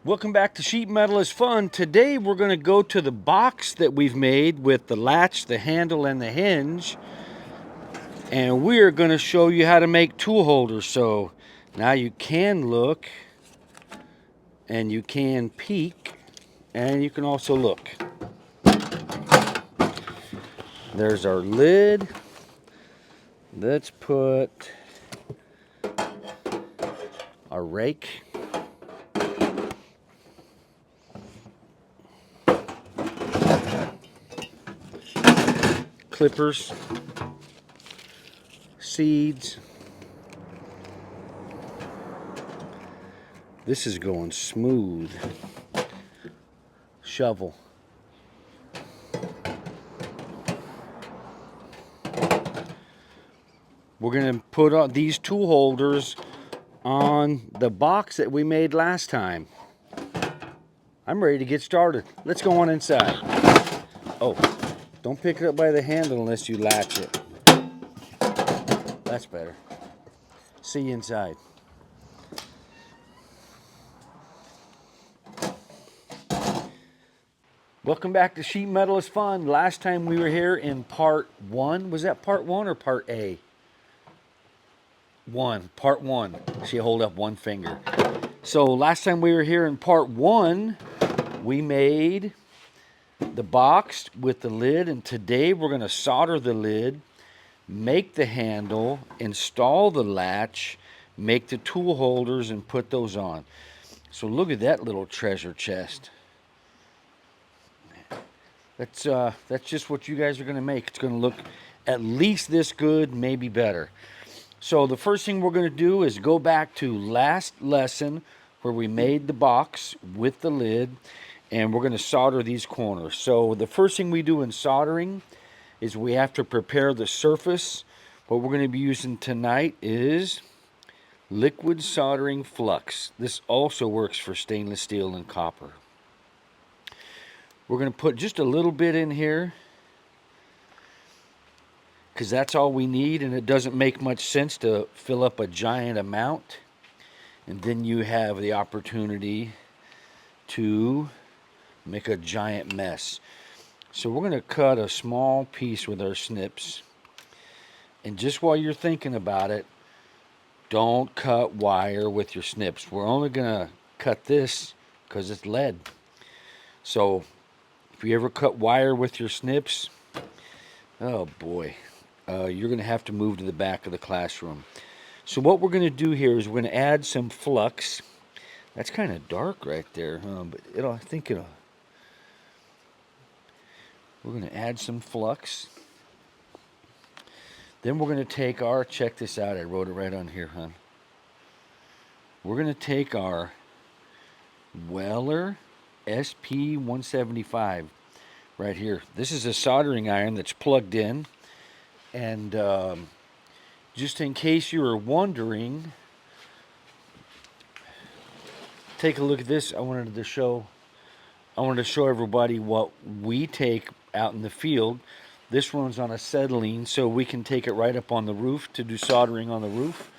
Welcome back to Sheet Metal is Fun. Today we're going to go to the box that we've made with the latch, the handle, and the hinge. And we're going to show you how to make tool holders. So now you can look and you can peek and you can also look. There's our lid. Let's put our rake. Clippers. Seeds. This is going smooth. Shovel. We're going to put on these tool holders on the box that we made last time. I'm ready to get started. Let's go on inside. Oh, don't pick it up by the handle unless you latch it. That's better. See you inside. Welcome back to Sheet Metal is Fun. Last time we were here in part 1. Was that part 1 or part A? Part 1. She hold up one finger. So last time we were here in part 1, we made the box with the lid, and today we're going to solder the lid, make the handle, install the latch, make the tool holders, and put those on. So look at that little treasure chest. That's just what you guys are going to make. It's going to look at least this good, maybe better. So the first thing we're going to do is go back to last lesson where we made the box with the lid, and we're going to solder these corners. So the first thing we do in soldering is we have to prepare the surface. What we're going to be using tonight is liquid soldering flux. This also works for stainless steel and copper. We're going to put just a little bit in here because that's all we need, and it doesn't make much sense to fill up a giant amount. And then you have the opportunity to make a giant mess. So we're going to cut a small piece with our snips. And just while you're thinking about it, don't cut wire with your snips. We're only going to cut this because it's lead. So if you ever cut wire with your snips, oh boy, you're going to have to move to the back of the classroom. So what we're going to do here is we're going to add some flux. That's kind of dark right there, huh? But we're going to add some flux. Then we're going to take our, check this out, I wrote it right on here, hon. We're going to take our Weller SP175 right here. This is a soldering iron that's plugged in. And just in case you were wondering, take a look at this. I wanted to show everybody what we take out in the field. This runs on acetylene, so we can take it right up on the roof to do soldering on the roof.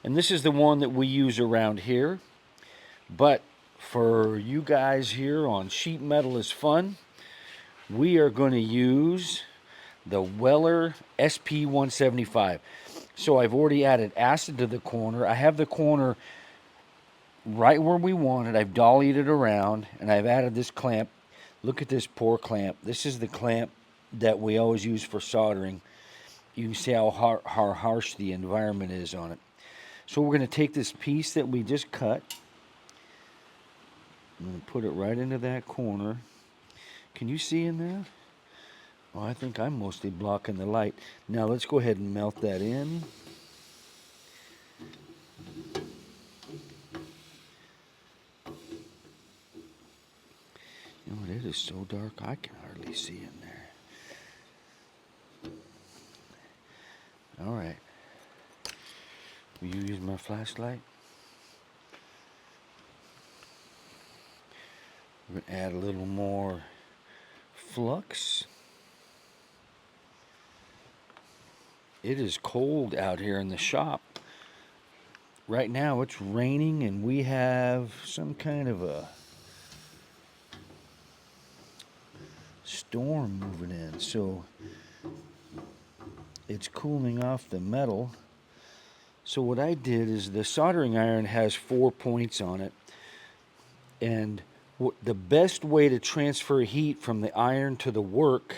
And this is the one that we use around here. But for you guys here on Sheet Metal is Fun, we are going to use the Weller SP175. So I've already added acid to the corner. I have the corner right where we want it. I've dollied it around, and I've added this clamp. Look at this poor clamp. This is the clamp that we always use for soldering. You can see how harsh the environment is on it. So we're going to take this piece that we just cut. I'm going to put it right into that corner. Can you see in there? Oh, I think I'm mostly blocking the light. Now let's go ahead and melt that in. You know, it is so dark I can hardly see in there. All right. Will you use my flashlight? We're going to add a little more flux. It is cold out here in the shop. Right now it's raining, and we have some kind of a storm moving in. So it's cooling off the metal. So what I did is the soldering iron has 4 points on it. And the best way to transfer heat from the iron to the work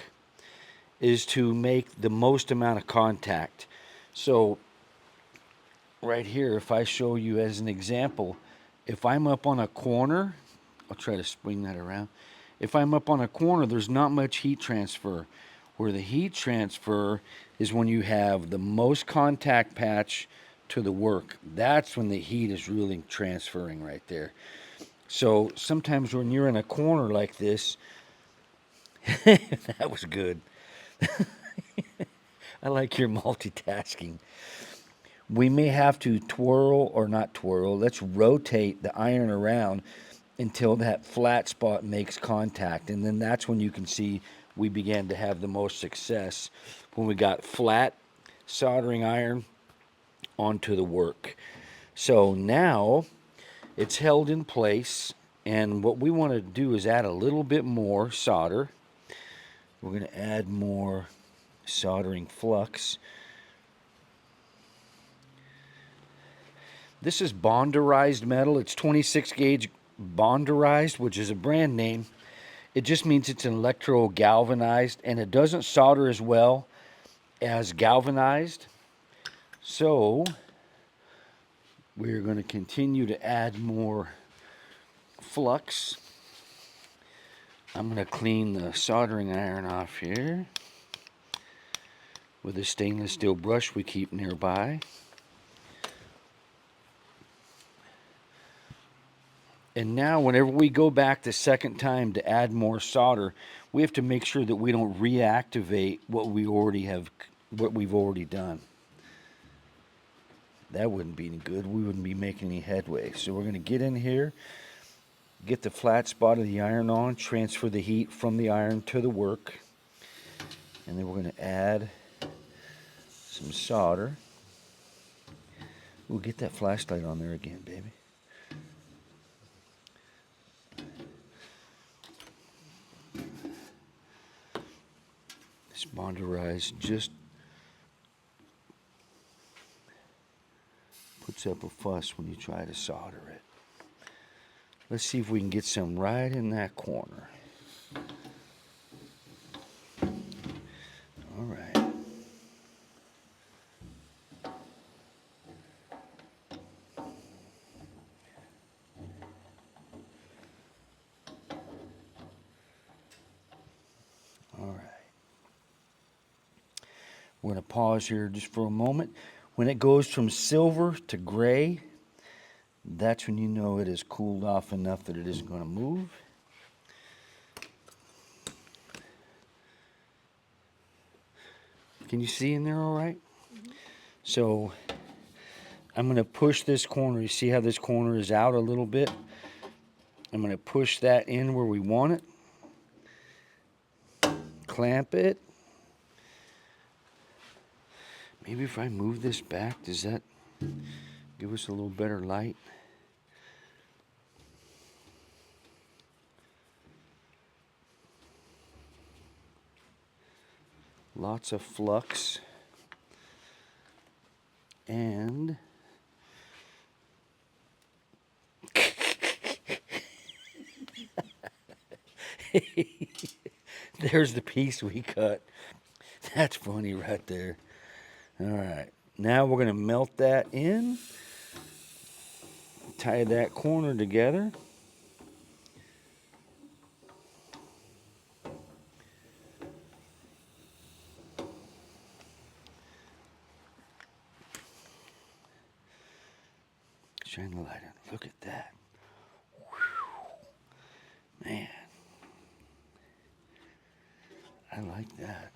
is to make the most amount of contact. So right here, if I show you as an example, if I'm up on a corner, I'll try to swing that around. If I'm up on a corner, there's not much heat transfer. Where the heat transfer is when you have the most contact patch to the work. That's when the heat is really transferring right there. So sometimes when you're in a corner like this, that was good. I like your multitasking. We may have to twirl, or not twirl, let's rotate the iron around until that flat spot makes contact. And then that's when you can see we began to have the most success, when we got flat soldering iron onto the work. So now it's held in place, and what we want to do is add a little bit more solder. We're going to add more soldering flux. This is bonderized metal. It's 26 gauge bonderized, which is a brand name. It just means it's electro galvanized, and it doesn't solder as well as galvanized. So we're going to continue to add more flux. I'm going to clean the soldering iron off here with a stainless steel brush we keep nearby. And now whenever we go back the second time to add more solder, we have to make sure that we don't reactivate what we've already done. That wouldn't be any good. We wouldn't be making any headway. So we're going to get in here, get the flat spot of the iron on, transfer the heat from the iron to the work, and then we're going to add some solder. We'll get that flashlight on there again, baby. This bonderized just puts up a fuss when you try to solder it. Let's see if we can get some right in that corner. All right. All right. We're going to pause here just for a moment. When it goes from silver to gray, that's when you know it has cooled off enough that it isn't going to move. Can you see in there all right? So I'm going to push this corner. You see how this corner is out a little bit? I'm going to push that in where we want it. Clamp it. Maybe if I move this back, does that give us a little better light? Lots of flux. And there's the piece we cut. That's funny right there. All right, now we're going to melt that in, tie that corner together. Shine the light on. Look at that. Whew. Man, I like that.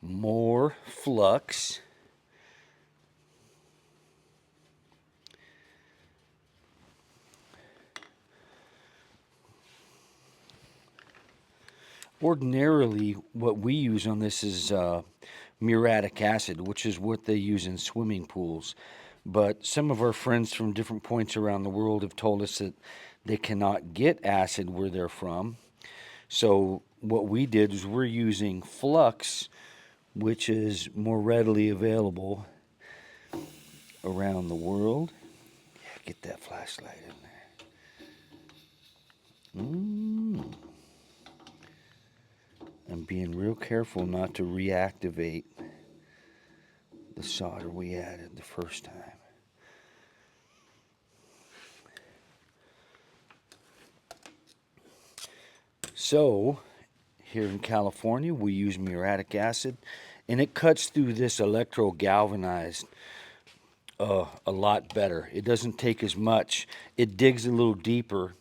More flux. Ordinarily, what we use on this is muriatic acid, which is what they use in swimming pools. But some of our friends from different points around the world have told us that they cannot get acid where they're from. So what we did is we're using flux, which is more readily available around the world. Yeah, get that flashlight in there. I'm being real careful not to reactivate the solder we added the first time. So, here in California, we use muriatic acid, and it cuts through this electro-galvanized a lot better. It doesn't take as much. It digs a little deeper,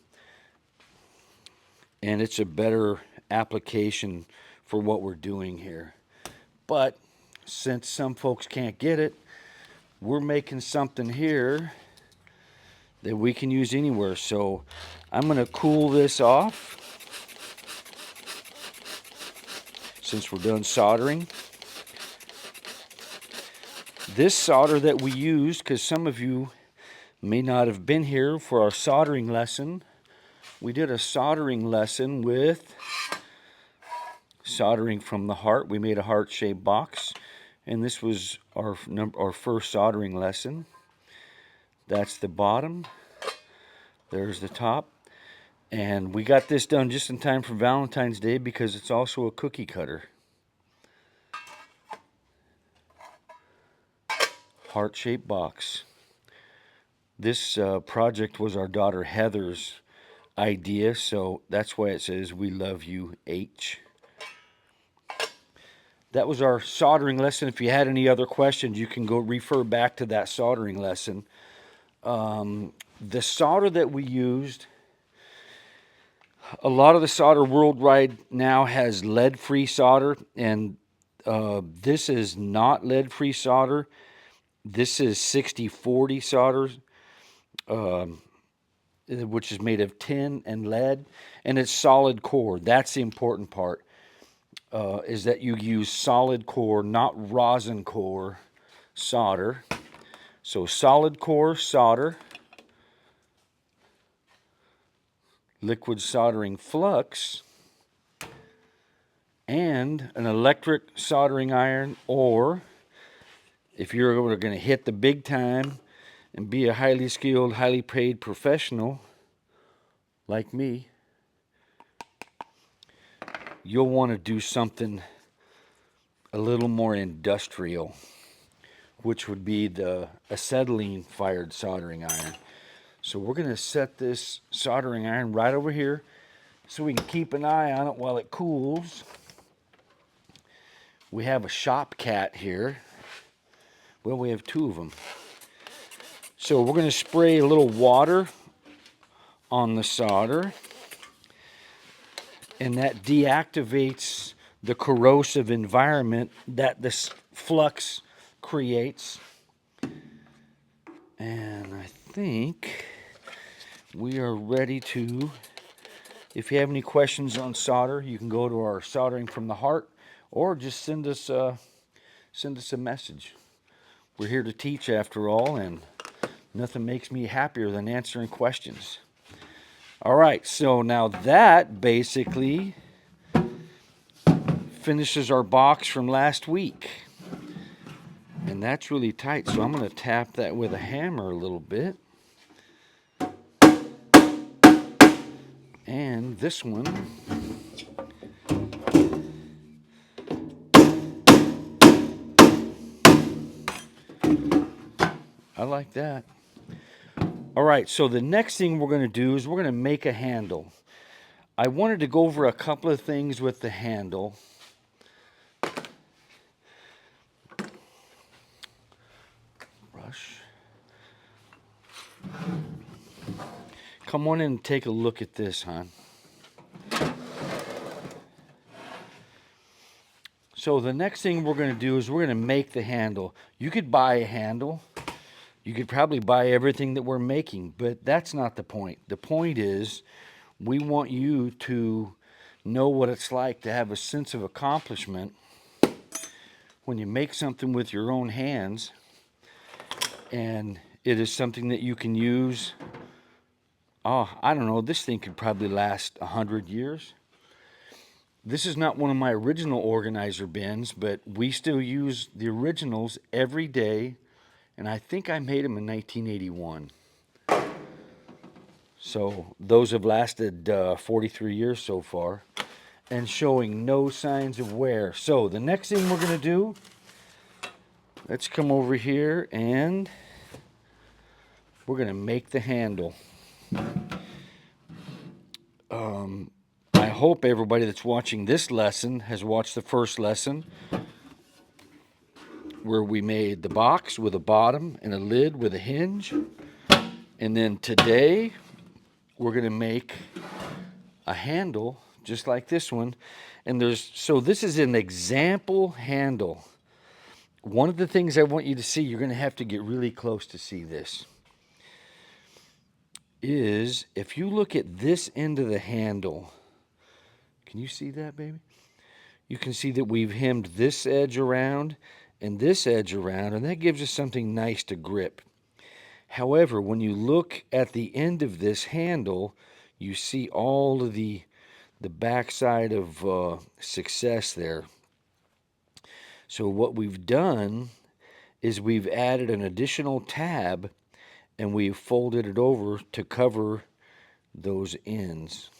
and it's a better application for what we're doing here. But since some folks can't get it, we're making something here that we can use anywhere. So I'm going to cool this off since we're done soldering. This solder that we used, because some of you may not have been here for our soldering lesson, we did a soldering lesson with soldering from the heart. We made a heart-shaped box, and this was our first soldering lesson. That's the bottom. There's the top. And we got this done just in time for Valentine's Day because it's also a cookie cutter. Heart-shaped box. This project was our daughter Heather's idea, so that's why it says "We love you, H." That was our soldering lesson. If you had any other questions, you can go refer back to that soldering lesson. The solder that we used, a lot of the solder worldwide now has lead-free solder, and this is not lead-free solder. This is 60-40 solder, which is made of tin and lead, and it's solid core. That's the important part, is that you use solid core, not rosin core solder. So solid core solder, liquid soldering flux, and an electric soldering iron, or if you're going to hit the big time and be a highly skilled, highly paid professional like me, you'll want to do something a little more industrial, which would be the acetylene fired soldering iron. So we're going to set this soldering iron right over here so we can keep an eye on it while it cools. We have a shop cat here. Well, we have two of them. So we're going to spray a little water on the solder, and that deactivates the corrosive environment that this flux creates. And I think we are ready to, if you have any questions on solder, you can go to our Soldering from the Heart, or just send us a message. We're here to teach after all, and nothing makes me happier than answering questions. All right, so now that basically finishes our box from last week. And that's really tight, so I'm going to tap that with a hammer a little bit. And this one, I like that. All right, so the next thing we're going to do is we're going to make a handle. I wanted to go over a couple of things with the handle. Brush. Come on in and take a look at this, hon. So the next thing we're going to do is we're going to make the handle. You could buy a handle. You could probably buy everything that we're making, but that's not the point. The point is we want you to know what it's like to have a sense of accomplishment when you make something with your own hands, and it is something that you can use. Oh, I don't know, this thing could probably last 100 years. This is not one of my original organizer bins, but we still use the originals every day, and I think I made them in 1981. So those have lasted 43 years so far and showing no signs of wear. So the next thing we're going to do, let's come over here and we're going to make the handle. I hope everybody that's watching this lesson has watched the first lesson where we made the box with a bottom and a lid with a hinge. And then today we're going to make a handle just like this one. And so this is an example handle. One of the things I want you to see, you're going to have to get really close to see this, is if you look at this end of the handle, can you see that, baby? You can see that we've hemmed this edge around and this edge around, and that gives us something nice to grip. However, when you look at the end of this handle, you see all of the backside of success there. So what we've done is we've added an additional tab and we've folded it over to cover those ends.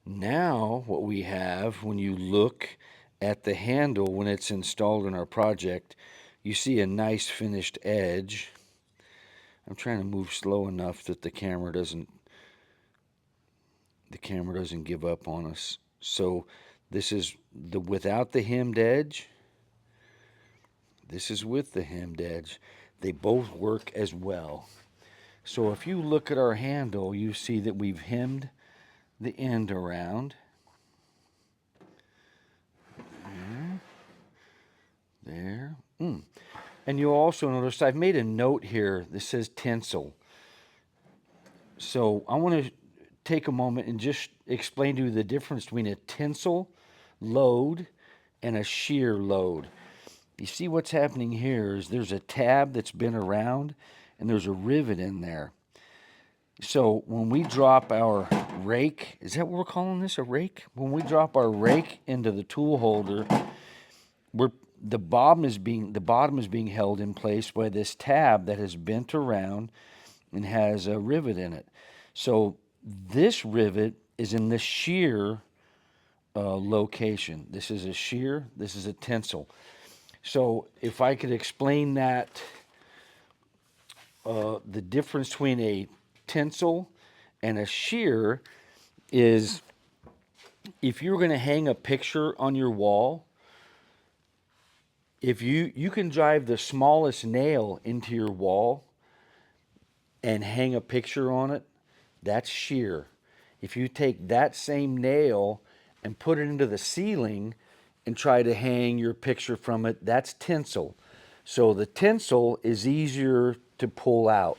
Now what we have, when you look at the handle when it's installed in our project, you see a nice finished edge. I'm trying to move slow enough that the camera doesn't give up on us. So this is the without the hemmed edge. This is with the hemmed edge. They both work as well. So if you look at our handle, you see that we've hemmed the end around. There. And you'll also notice I've made a note here that says tinsel. So I want to take a moment and just explain to you the difference between a tinsel load and a shear load. You see what's happening here is there's a tab that's been around and there's a rivet in there. So when we drop our rake, is that what we're calling this, a rake? When we drop our rake into the tool holder, the bottom is being held in place by this tab that has bent around and has a rivet in it. So this rivet is in the shear location. This is a shear, this is a tinsel. So if I could explain that, the difference between a tinsel and a shear is if you're going to hang a picture on your wall, if you can drive the smallest nail into your wall and hang a picture on it, that's shear. If you take that same nail and put it into the ceiling and try to hang your picture from it, that's tinsel. So the tinsel is easier to pull out.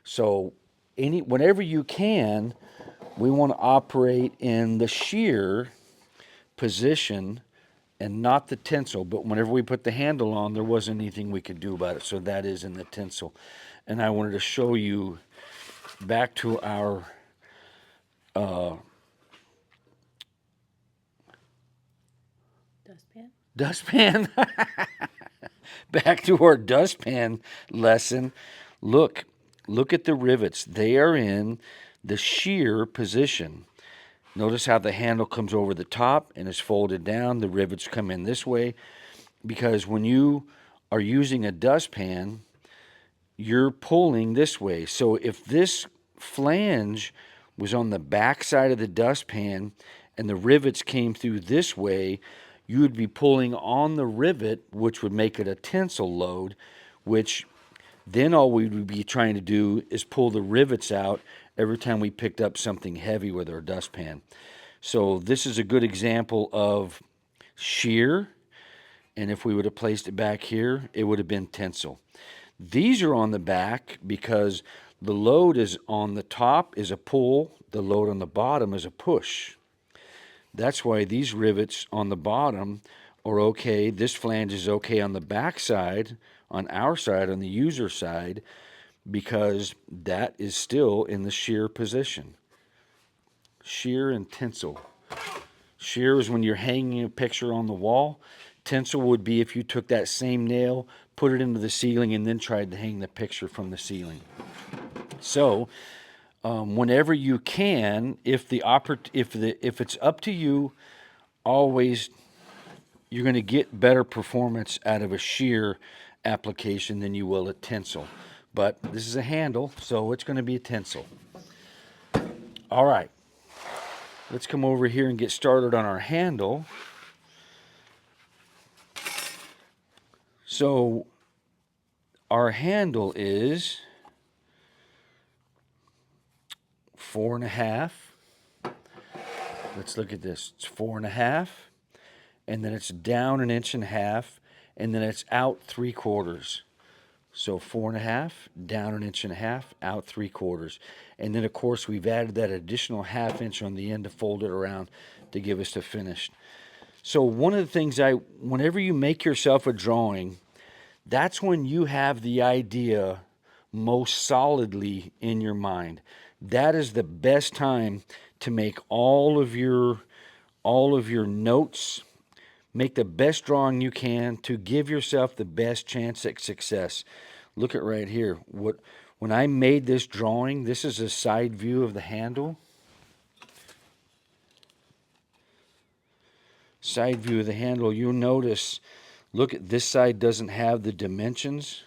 So whenever you can, we want to operate in the shear position and not the tinsel. But whenever we put the handle on, there wasn't anything we could do about it. So that is in the tinsel. And I wanted to show you back to our dustpan. Back to our dustpan lesson. Look at the rivets. They are in the shear position. Notice how the handle comes over the top and is folded down. The rivets come in this way because when you are using a dustpan, you're pulling this way. So if this flange was on the back side of the dustpan and the rivets came through this way, you would be pulling on the rivet, which would make it a tensile load, which then all we would be trying to do is pull the rivets out every time we picked up something heavy with our dustpan. So this is a good example of shear, and if we would have placed it back here, it would have been tensile. These are on the back because the load is on the top is a pull, the load on the bottom is a push. That's why these rivets on the bottom are okay. This flange is okay on the back side, on our side, on the user side, because that is still in the shear position. Shear and tensile. Shear is when you're hanging a picture on the wall. Tinsel would be if you took that same nail, put it into the ceiling, and then tried to hang the picture from the ceiling. So, whenever you can, if it's up to you, always you're going to get better performance out of a shear application than you will a tinsel. But this is a handle, so it's going to be a tinsel. All right, let's come over here and get started on our handle. So our handle is 4.5. Let's look at this. It's 4.5, and then it's down 1.5 inches, and then it's out 3/4. So 4.5, down 1.5 inches, out 3/4. And then of course we've added that additional 1/2 inch on the end to fold it around to give us the finish. So one of the things whenever you make yourself a drawing, that's when you have the idea most solidly in your mind. That is the best time to make all of your notes, make the best drawing you can to give yourself the best chance at success. Look at right here. When I made this drawing, this is a side view of the handle. Side view of the handle, you'll notice, look at this side doesn't have the dimensions.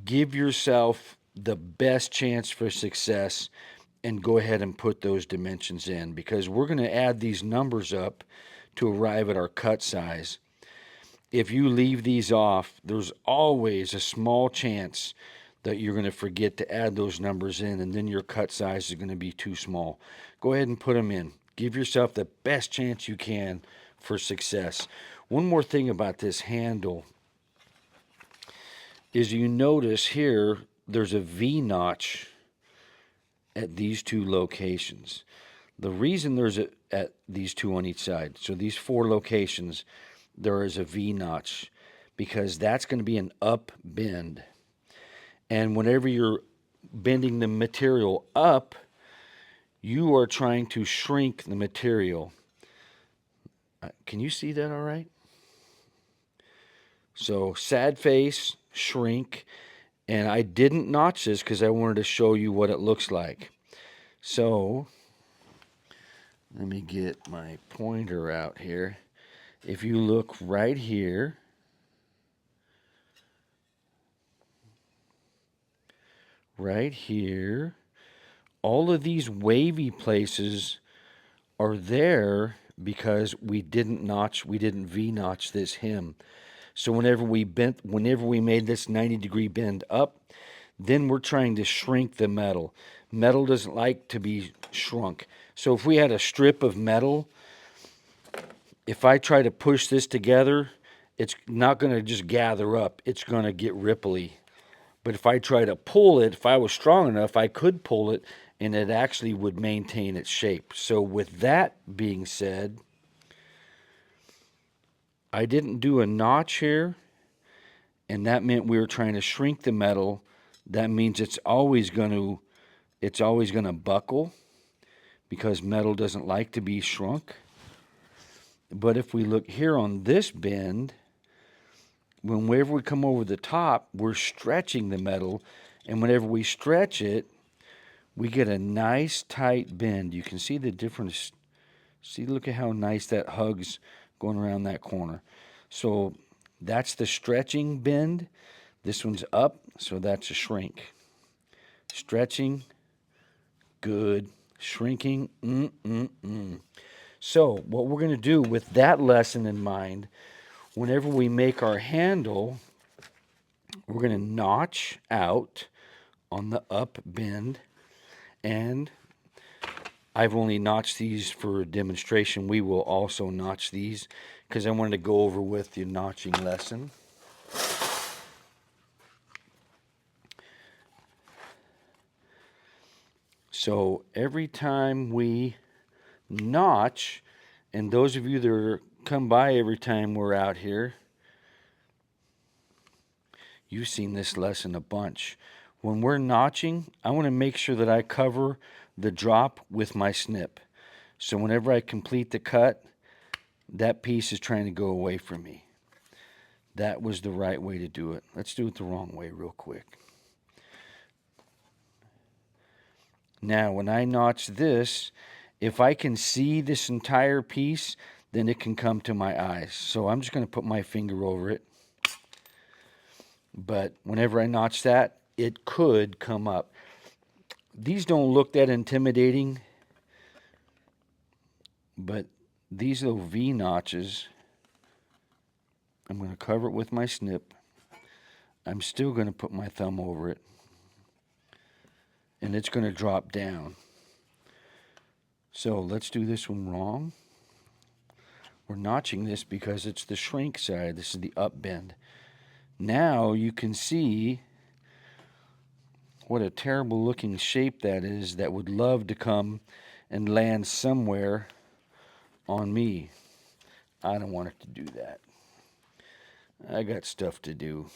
Give yourself the best chance for success and go ahead and put those dimensions in, because we're going to add these numbers up to arrive at our cut size. If you leave these off, there's always a small chance that you're going to forget to add those numbers in, and then your cut size is going to be too small. Go ahead and put them in. Give yourself the best chance you can for success. One more thing about this handle is you notice here there's a V notch at these two locations. The reason there's at these two on each side, so these 4 locations, there is a V notch, because that's going to be an up bend. And whenever you're bending the material up, you are trying to shrink the material. Can you see that all right? So sad face, shrink, and I didn't notch this because I wanted to show you what it looks like. So let me get my pointer out here. If you look right here, all of these wavy places are there because we didn't V notch this hem. So whenever we made this 90-degree bend up, then we're trying to shrink the metal. Metal doesn't like to be shrunk. So if we had a strip of metal, if I try to push this together, it's not going to just gather up. It's going to get ripply. But if I try to pull it, if I was strong enough, I could pull it, and it actually would maintain its shape. So with that being said, I didn't do a notch here, and that meant we were trying to shrink the metal. That means it's always going to buckle, because metal doesn't like to be shrunk. But if we look here on this bend, whenever we come over the top, we're stretching the metal, and whenever we stretch it, we get a nice tight bend. You can see the difference. See, look at how nice that hugs going around that corner. So that's the stretching bend. This one's up, so that's a shrink. Stretching, good. Shrinking, So what we're going to do with that lesson in mind, whenever we make our handle, we're going to notch out on the up bend. And I've only notched these for demonstration. We will also notch these because I wanted to go over with the notching lesson. So every time we notch, and those of you that come by every time we're out here, you've seen this lesson a bunch. When we're notching, I want to make sure that I cover the drop with my snip. So whenever I complete the cut, that piece is trying to go away from me. That was the right way to do it. Let's do it the wrong way real quick. Now, when I notch this, if I can see this entire piece, then it can come to my eyes. So I'm just going to put my finger over it. But whenever I notch that, it could come up. These don't look that intimidating, but these little V notches, I'm going to cover it with my snip. I'm still going to put my thumb over it, and it's going to drop down. So let's do this one wrong. We're notching this because it's the shrink side. This is the up bend. Now you can see what a terrible looking shape that is that would love to come and land somewhere on me. I don't want it to do that. I got stuff to do.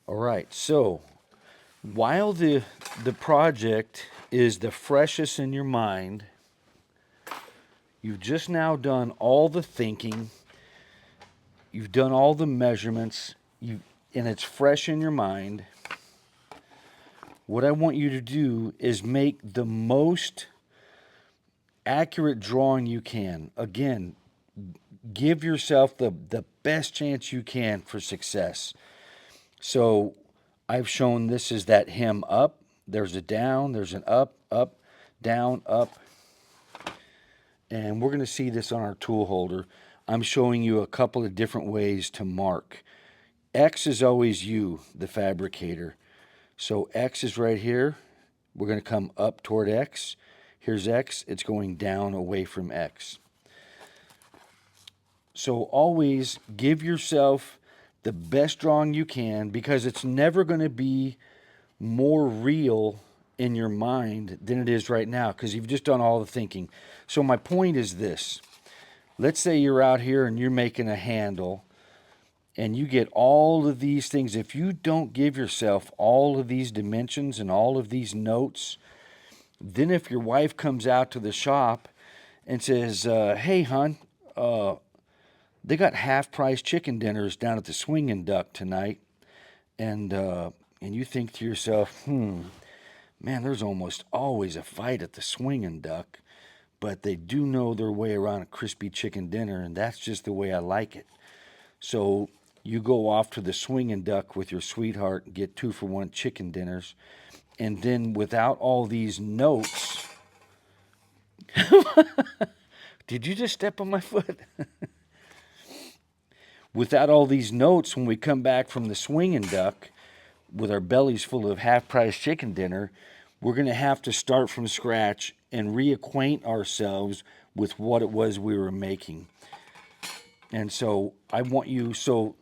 All right, so while the project is the freshest in your mind, you've just now done all the thinking, you've done all the measurements, and it's fresh in your mind. What I want you to do is make the most accurate drawing you can. Again, give yourself the best chance you can for success. So I've shown this is that hem up. There's a down, there's an up, up, down, up. And we're going to see this on our tool holder. I'm showing you a couple of different ways to mark. X is always you, the fabricator. So X is right here. We're going to come up toward X. Here's X. It's going down away from X. So always give yourself the best drawing you can, because it's never going to be more real in your mind than it is right now, because you've just done all the thinking. So my point is this. Let's say you're out here and you're making a handle and you get all of these things. If you don't give yourself all of these dimensions and all of these notes, then if your wife comes out to the shop and says, hey, hon, they got half-price chicken dinners down at the Swingin' Duck tonight, and you think to yourself, man, there's almost always a fight at the Swingin' Duck, but they do know their way around a crispy chicken dinner, and that's just the way I like it. So you go off to the Swingin' Duck with your sweetheart and get 2-for-1 chicken dinners, and then without all these notes... Did you just step on my foot? Without all these notes, when we come back from the Swingin' Duck with our bellies full of half-price chicken dinner, we're going to have to start from scratch and reacquaint ourselves with what it was we were making. And so I want you, so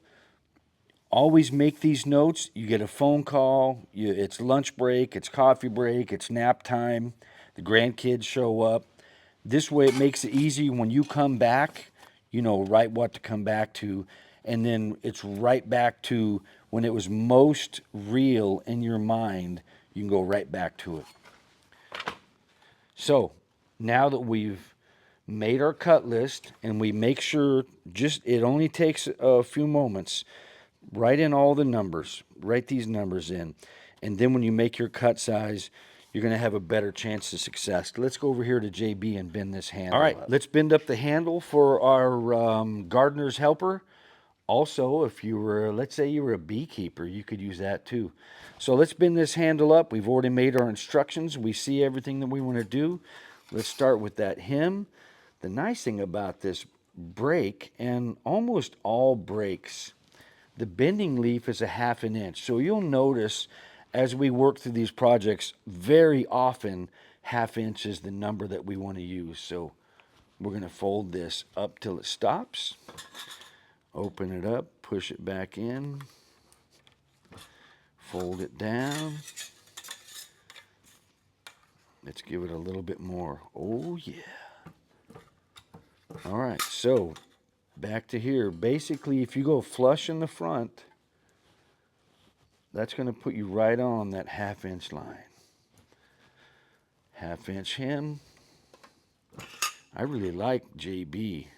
always make these notes. You get a phone call, it's lunch break, it's coffee break, it's nap time, the grandkids show up. This way it makes it easy when you come back, you know right what to come back to, and then it's right back to when it was most real in your mind. You can go right back to it. So now that we've made our cut list and we make sure, just it only takes a few moments, write in all the numbers, write these numbers in, and then when you make your cut size, you're going to have a better chance of success. Let's go over here to JB and bend this handle. All right, let's bend up the handle for our gardener's helper. Also, if you were, let's say you were a beekeeper, you could use that too. So let's bend this handle up. We've already made our instructions. We see everything that we want to do. Let's start with that hem. The nice thing about this break, and almost all breaks, the bending leaf is a 1/2 inch. So you'll notice as we work through these projects, very often 1/2 inch is the number that we want to use. So we're going to fold this up till it stops. Open it up, push it back in, fold it down. Let's give it a little bit more. Oh yeah. All right, so back to here. Basically, if you go flush in the front, That's going to put you right on that 1/2 inch line. 1/2 inch hem. I really like JB.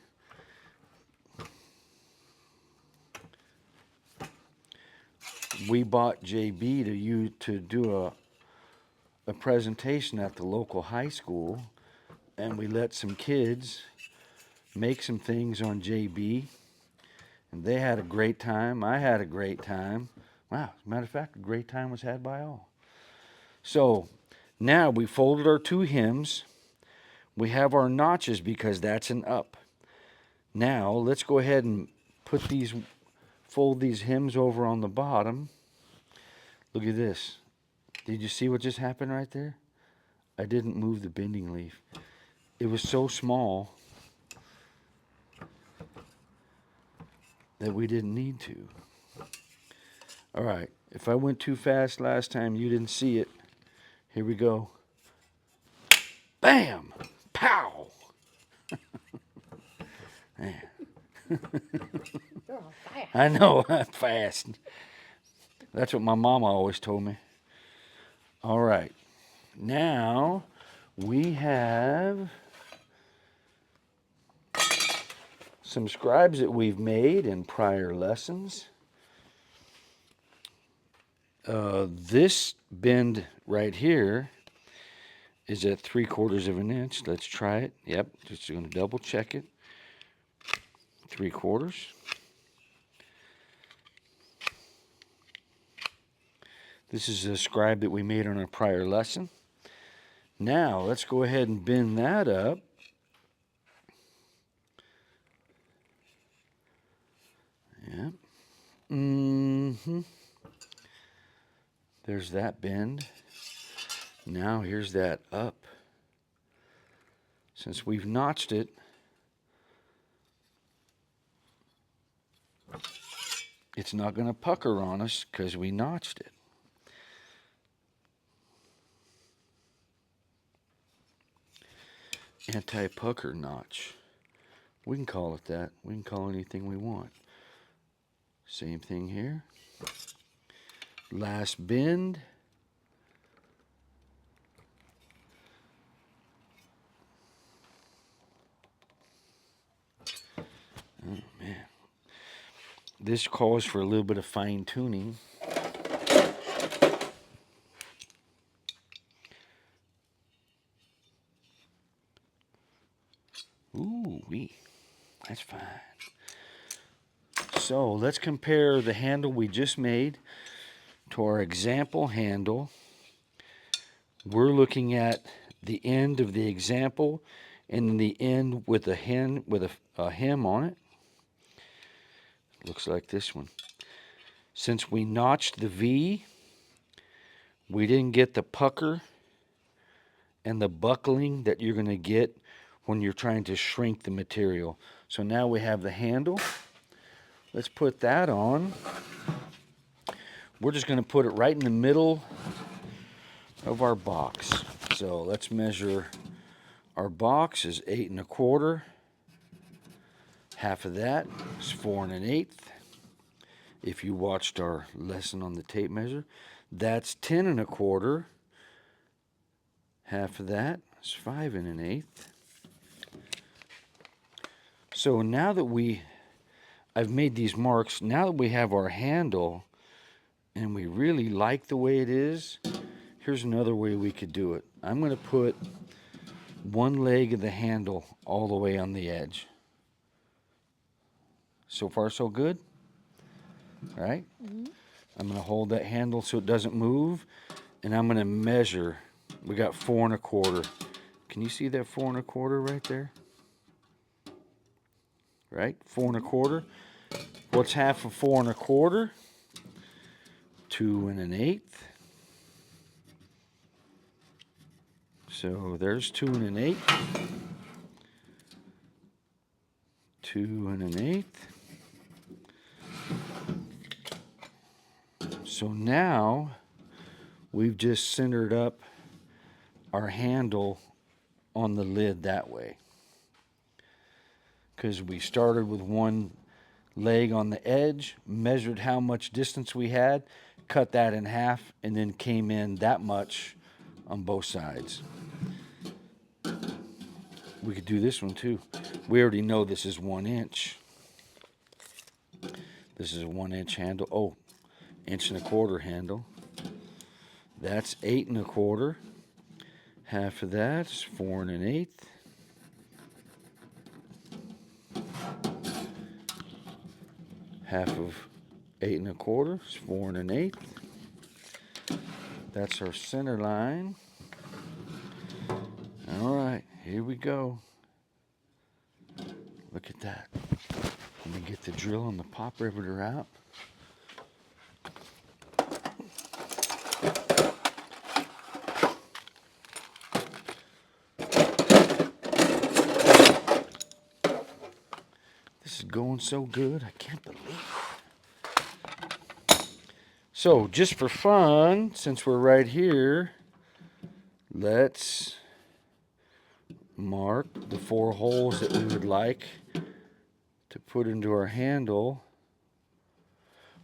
We bought JB to do a presentation at the local high school, and we let some kids make some things on JB, and they had a great time. I had a great time. Wow, as a matter of fact, a great time was had by all. So now we folded our 2 hems. We have our notches because that's an up. Now let's go ahead and fold these hems over on the bottom. Look at this. Did you see what just happened right there? I didn't move the bending leaf. It was so small that we didn't need to. All right, if I went too fast last time, you didn't see it. Here we go. Bam! Pow! Man. I know, I'm fast. That's what my mama always told me. All right, now we have some scribes that we've made in prior lessons. This bend right here is at 3/4 of an inch. Let's try it. Yep, just going to double check it. 3/4. This is a scribe that we made on a prior lesson. Now let's go ahead and bend that up. Yep. There's that bend. Now here's that up. Since we've notched it, it's not going to pucker on us because we notched it. Anti-pucker notch. We can call it that. We can call it anything we want. Same thing here. Last bend. Oh, man. This calls for a little bit of fine tuning. Ooh-wee. That's fine. So let's compare the handle we just made to our example handle. We're looking at the end of the example and the end with a hem on it. Looks like this one. Since we notched the V, we didn't get the pucker and the buckling that you're going to get when you're trying to shrink the material. So now we have the handle. Let's put that on. We're just going to put it right in the middle of our box. So let's measure. Our box is 8 1/4. Half of that is 4 1/8. If you watched our lesson on the tape measure, that's 10 1/4. Half of that is 5 1/8. So now that I've made these marks, now that we have our handle and we really like the way it is, here's another way we could do it. I'm going to put one leg of the handle all the way on the edge. So far, so good? All right? Mm-hmm. I'm going to hold that handle so it doesn't move, and I'm going to measure. We got 4 1/4. Can you see that 4 1/4 right there? Right? 4 1/4. What's half of 4 1/4? 2 1/8. So there's 2 1/8. 2 1/8. So now we've just centered up our handle on the lid that way. Because we started with one leg on the edge, measured how much distance we had, cut that in half, and then came in that much on both sides. We could do this one too. We already know this is 1 inch. This is a 1 inch handle. Oh, 1.25 inch handle. That's 8 1/4. Half of that is 4 1/8. Half of 8 1/4 is 4 1/8. That's our center line. All right, here we go. Look at that. Let me get the drill and the pop riveter out. This is going so good, I can't believe it. So, just for fun, since we're right here, let's mark the 4 holes that we would like to put into our handle.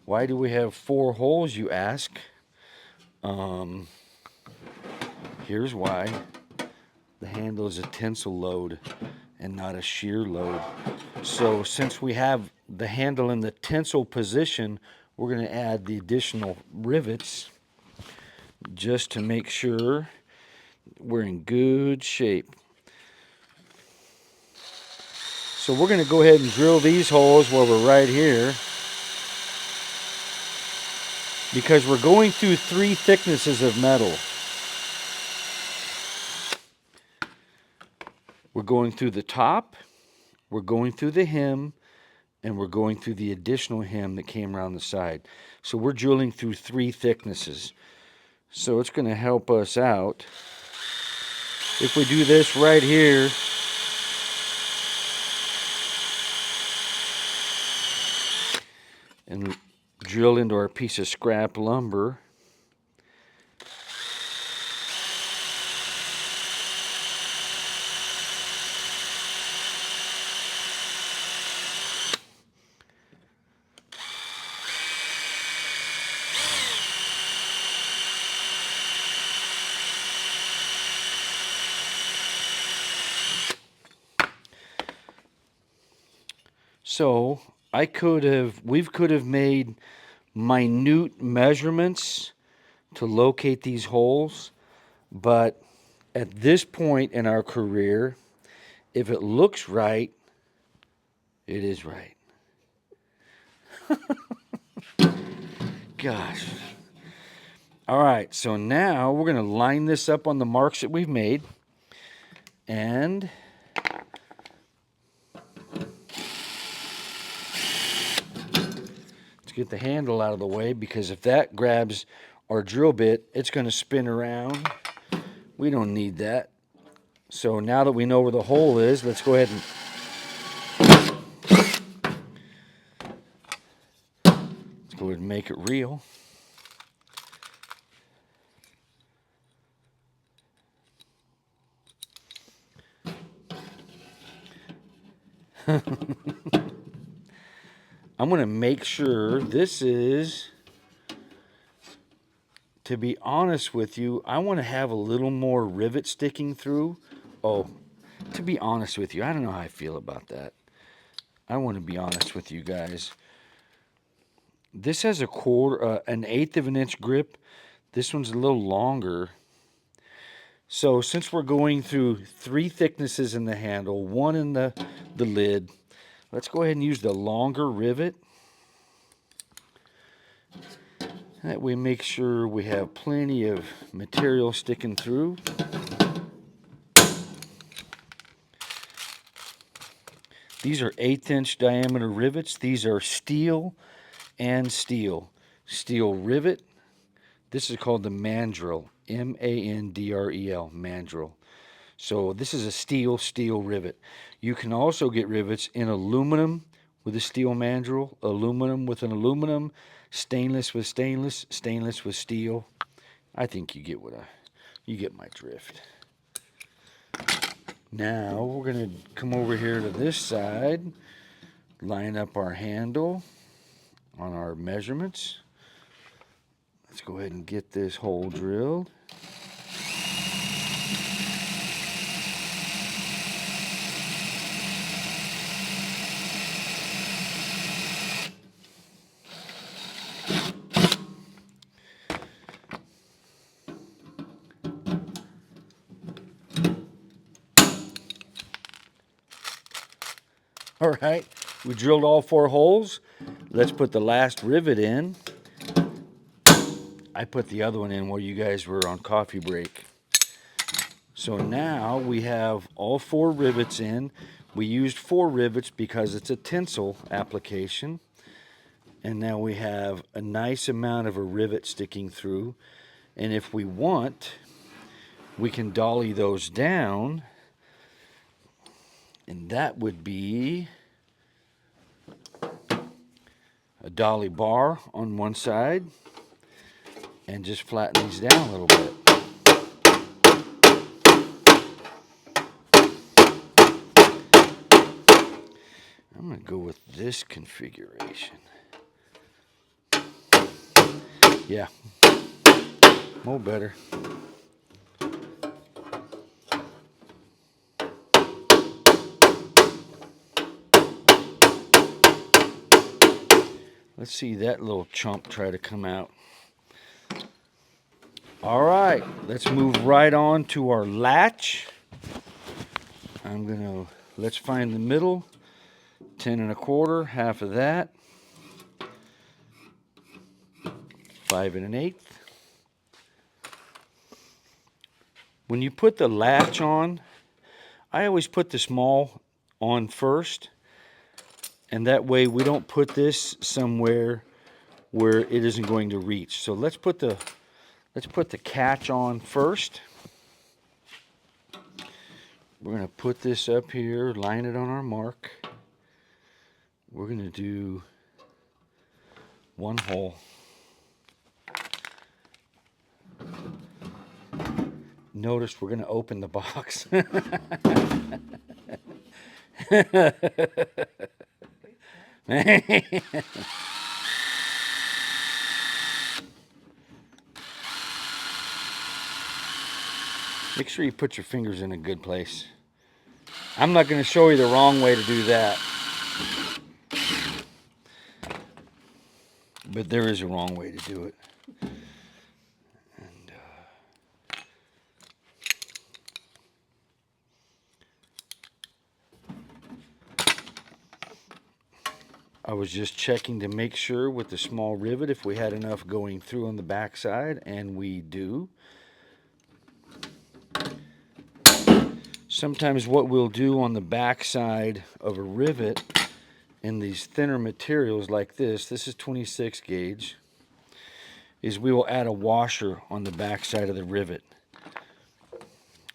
Why do we have 4 holes, you ask? Here's why. The handle is a tensile load and not a shear load. So since we have the handle in the tensile position, we're going to add the additional rivets just to make sure we're in good shape. So we're going to go ahead and drill these holes while we're right here, because we're going through 3 thicknesses of metal. We're going through the top, we're going through the hem, and we're going through the additional hem that came around the side. So we're drilling through 3 thicknesses. So it's going to help us out if we do this right here. And drill into our piece of scrap lumber. So we could have made minute measurements to locate these holes, but at this point in our career, if it looks right, it is right. Gosh. All right, so now we're going to line this up on the marks that we've made, and let's get the handle out of the way, because if that grabs our drill bit, it's going to spin around. We don't need that. So now that we know where the hole is, let's go ahead and make it real. I'm going to make sure this is, to be honest with you, I want to have a little more rivet sticking through. Oh, to be honest with you, I don't know how I feel about that. I want to be honest with you guys. This has an 1/8 of an inch grip. This one's a little longer. So since we're going through 3 thicknesses in the handle, 1 in the lid, let's go ahead and use the longer rivet. That way, make sure we have plenty of material sticking through. These are 1/8 inch diameter rivets. These are steel and steel. Steel rivet. This is called the mandrel. M-A-N-D-R-E-L. Mandrel. So this is a steel rivet. You can also get rivets in aluminum with a steel mandrel, aluminum with an aluminum, stainless with stainless, stainless with steel. I think you get my drift. Now we're going to come over here to this side. line up our handle on our measurements. Let's go ahead and get this hole drilled. All right, we drilled all 4 holes. Let's put the last rivet in. I put the other one in while you guys were on coffee break. So now we have all 4 rivets in. We used 4 rivets because it's a tinsel application. And now we have a nice amount of a rivet sticking through. And if we want, we can dolly those down. And that would be a dolly bar on one side. And just flatten these down a little bit. I'm going to go with this configuration. Yeah, more better. Let's see that little chump try to come out. All right, let's move right on to our latch. Let's find the middle, 10 1/4, half of that, 5 1/8. When you put the latch on, I always put the small on first, and that way we don't put this somewhere where it isn't going to reach. So let's put the catch on first. We're going to put this up here, line it on our mark. We're going to do 1 hole. Notice we're going to open the box. Make sure you put your fingers in a good place. I'm not going to show you the wrong way to do that. But there is a wrong way to do it. And, I was just checking to make sure with the small rivet if we had enough going through on the back side, and we do. Sometimes what we'll do on the back side of a rivet in these thinner materials like this is 26 gauge, is we will add a washer on the back side of the rivet.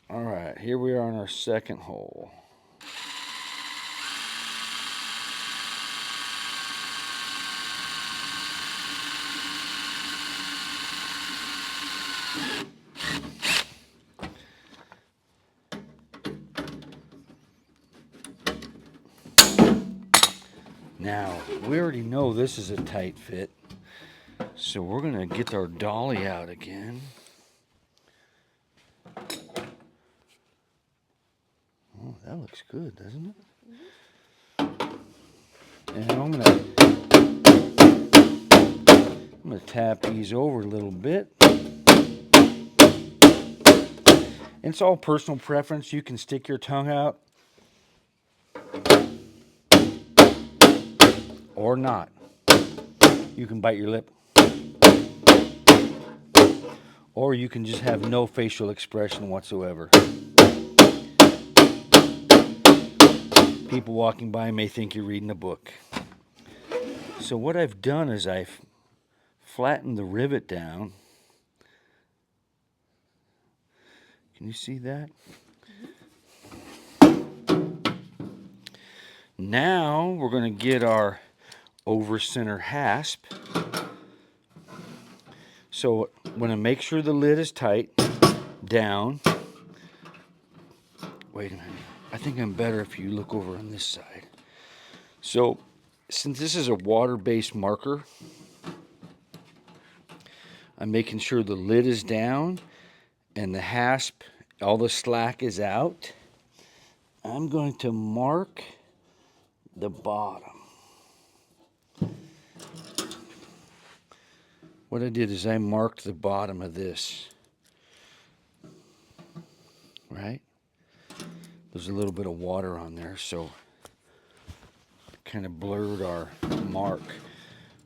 All right, here we are on our second hole. Now, we already know this is a tight fit, so we're going to get our dolly out again. Oh, that looks good, doesn't it? And I'm going to tap these over a little bit. And it's all personal preference. You can stick your tongue out or not. You can bite your lip. Or you can just have no facial expression whatsoever. People walking by may think you're reading a book. So what I've done is I've flattened the rivet down. Can you see that? Now we're going to get our over center hasp. So I'm going to make sure the lid is tight down. Wait a minute. I think I'm better if you look over on this side. So since this is a water-based marker, I'm making sure the lid is down and the hasp, all the slack is out. I'm going to mark the bottom. What I did is I marked the bottom of this, right? There's a little bit of water on there, so it kind of blurred our mark.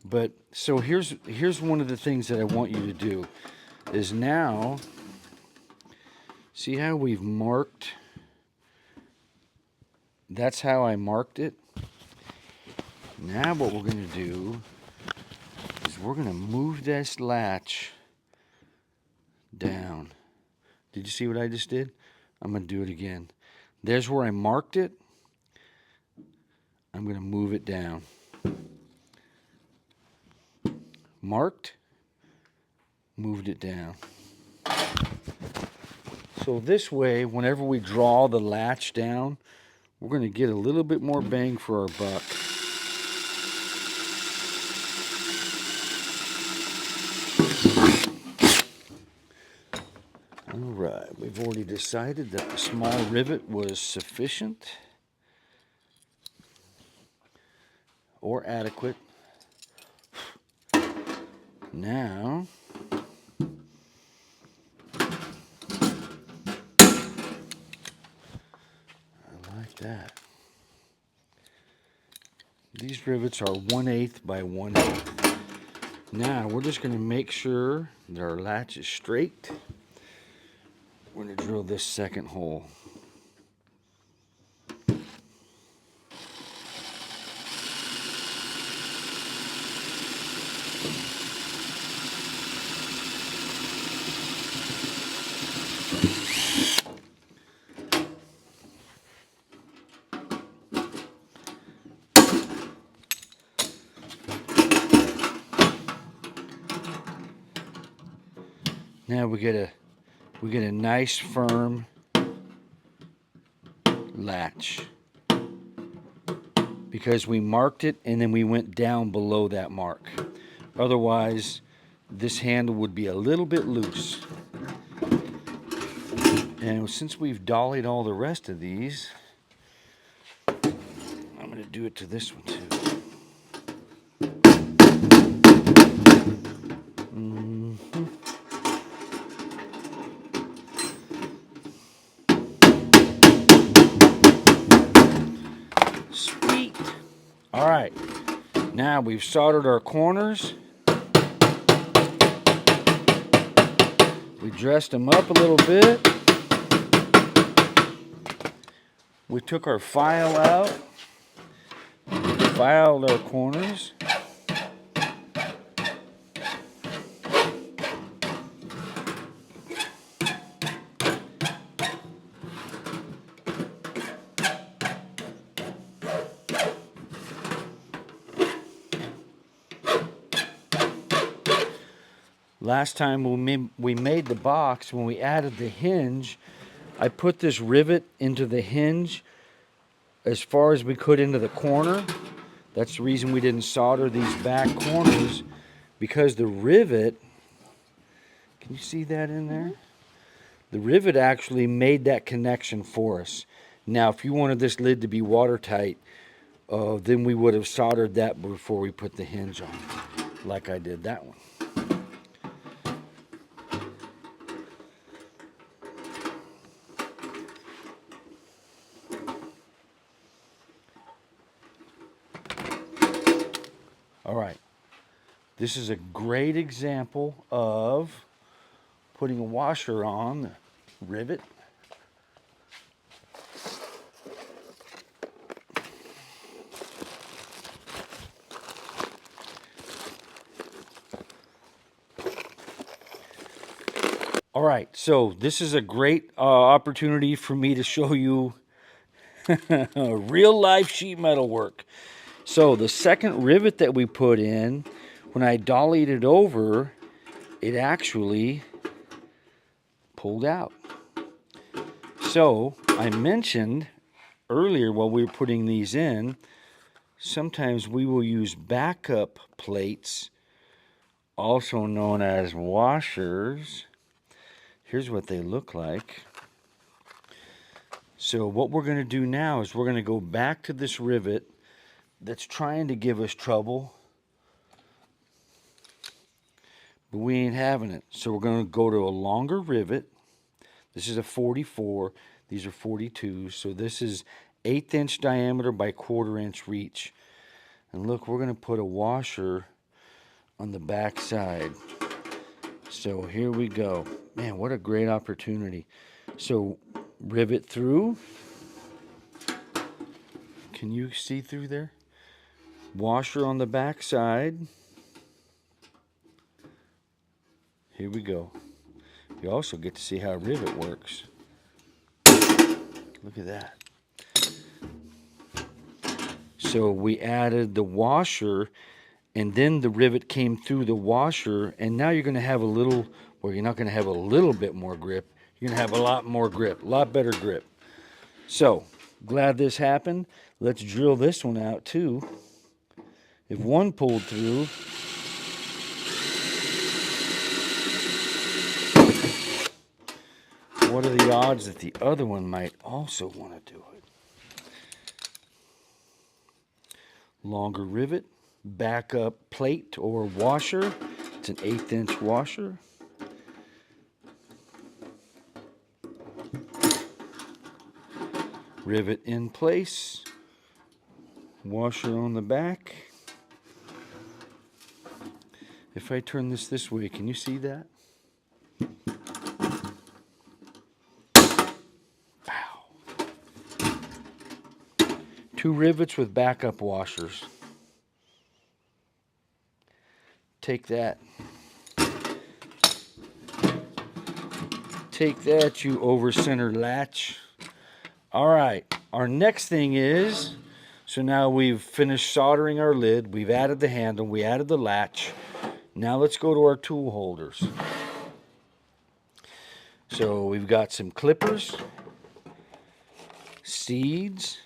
But so here's one of the things that I want you to do is now, see how we've marked, that's how I marked it. Now what we're going to do is we're going to move this latch down. Did you see what I just did? I'm going to do it again. There's where I marked it. I'm going to move it down. Marked, moved it down. So this way, whenever we draw the latch down, we're going to get a little bit more bang for our buck. Alright, we've already decided that the small rivet was sufficient or adequate. Now, I like that. These rivets are 1/8 by 1/8. Now, we're just going to make sure that our latch is straight. We're going to drill this second hole. Now we get a nice firm latch because we marked it and then we went down below that mark. Otherwise, this handle would be a little bit loose. And since we've dollied all the rest of these, I'm going to do it to this one too. Sweet. All right. Now we've soldered our corners. We dressed them up a little bit. We took our file out, filed our corners. Last time we made the box, when we added the hinge, I put this rivet into the hinge as far as we could into the corner. That's the reason we didn't solder these back corners, because the rivet, can you see that in there? The rivet actually made that connection for us. Now, if you wanted this lid to be watertight, then we would have soldered that before we put the hinge on, like I did that one. All right, this is a great example of putting a washer on the rivet. All right, so this is a great opportunity for me to show you real life sheet metal work. So the second rivet that we put in, when I dollied it over, it actually pulled out. So I mentioned earlier while we were putting these in sometimes we will use backup plates, also known as washers. Here's what they look like. So what we're going to do now is we're going to go back to this rivet that's trying to give us trouble, but we ain't having it. So we're going to go to a longer rivet. This is a 44. These are 42. So this is 1/8 inch diameter by 1/4 inch reach. And look, we're going to put a washer on the back side. So here we go. Man, what a great opportunity. So rivet through. Can you see through there? Washer on the back side. Here we go. You also get to see how a rivet works. Look at that. So we added the washer, and then the rivet came through the washer, and now you're going to have a little, well, you're not going to have a little bit more grip. You're going to have a lot more grip, a lot better grip. So, glad this happened. Let's drill this one out too. If one pulled through, what are the odds that the other one might also want to do it? Longer rivet, backup plate or washer. It's an 1/8 inch washer. Rivet in place. Washer on the back. If I turn this way, can you see that? Wow. 2 rivets with backup washers. Take that. Take that, you over-center latch. All right, our next thing is, so now we've finished soldering our lid, we've added the handle, we added the latch. Now let's go to our tool holders. So we've got some clippers, seeds,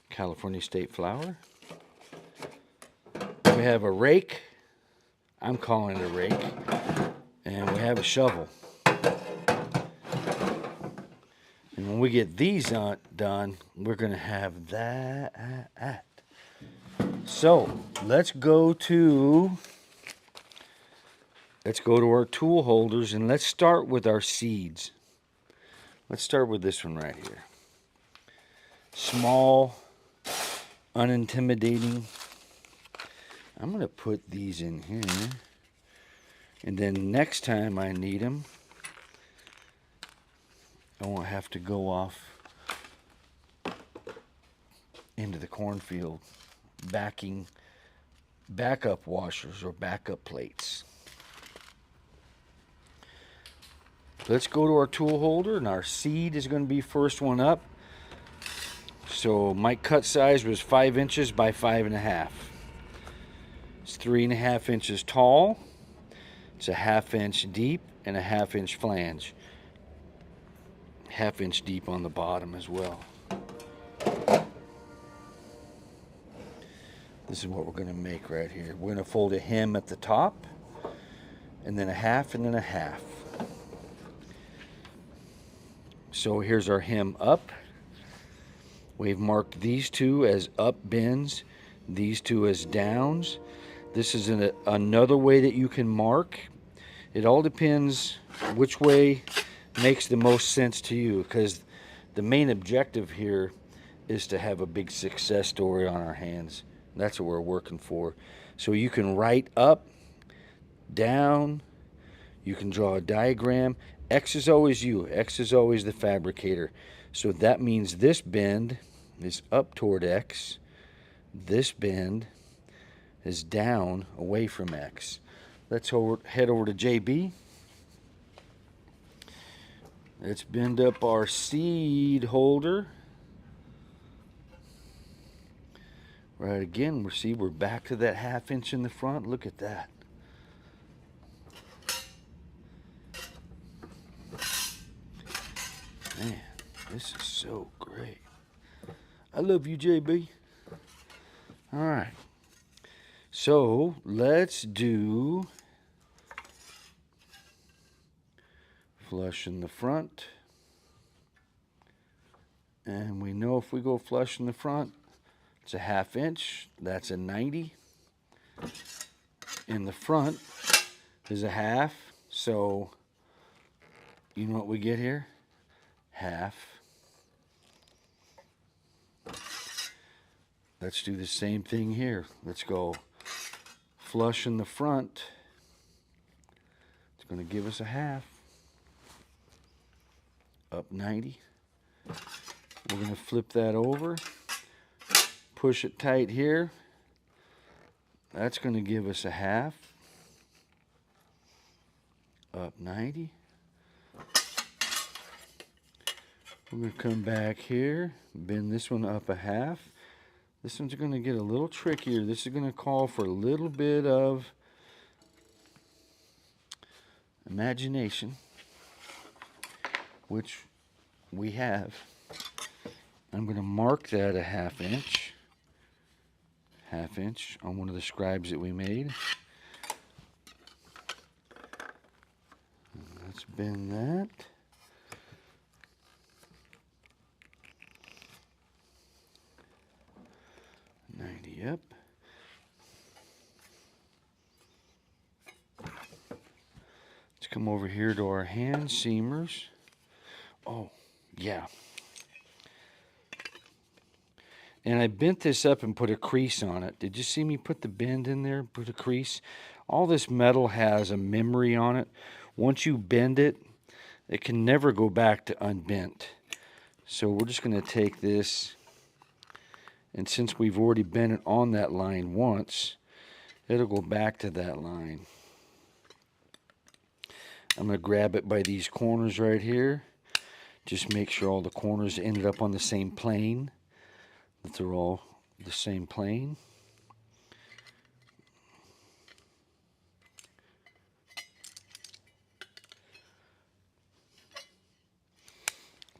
California state flower. We have a rake, I'm calling it a rake, and we have a shovel. And when we get these done, we're going to have that. So let's go to our tool holders, and let's start with our seeds. Let's start with this one right here. Small, unintimidating. I'm going to put these in here, and then next time I need them, I won't have to go off into the cornfield backup washers or backup plates. Let's go to our tool holder, and our seed is going to be first one up. So my cut size was 5 inches by 5.5. It's 3.5 inches tall. It's a 1/2 inch deep and a 1/2 inch flange. 1/2 inch deep on the bottom as well. This is what we're going to make right here. We're going to fold a hem at the top, and then a 1/2 and then a 1/2. So here's our hem up. We've marked these two as up bends, these two as downs. This is another way that you can mark. It all depends which way makes the most sense to you, because the main objective here is to have a big success story on our hands. That's what we're working for. So you can write up, down, you can draw a diagram. X is always you. X is always the fabricator. So that means this bend is up toward X. This bend is down away from X. Let's head over to JB. Let's bend up our seed holder. Right, again, we're back to that 1/2 inch in the front. Look at that. Man, this is so great. I love you, JB. All right. So let's do flush in the front. And we know if we go flush in the front, it's a 1/2 inch. That's a 90. In the front is a 1/2. So you know what we get here? 1/2. Let's do the same thing here. Let's go flush in the front. It's going to give us a 1/2. Up 90. We're going to flip that over. Push it tight here. That's going to give us a 1/2. Up 90. We're going to come back here, bend this one up a 1/2. This one's going to get a little trickier. This is going to call for a little bit of imagination, which we have. I'm going to mark that a 1/2 inch. 1/2 inch on one of the scribes that we made. Let's bend that. Up. Let's come over here to our hand seamers. Oh, yeah. And I bent this up and put a crease on it. Did you see me put the bend in there, put a crease? All this metal has a memory on it. Once you bend it, it can never go back to unbent. So we're just going to take this, and since we've already bent it on that line once, it'll go back to that line. I'm going to grab it by these corners right here. Just make sure all the corners ended up on the same plane, that they're all the same plane.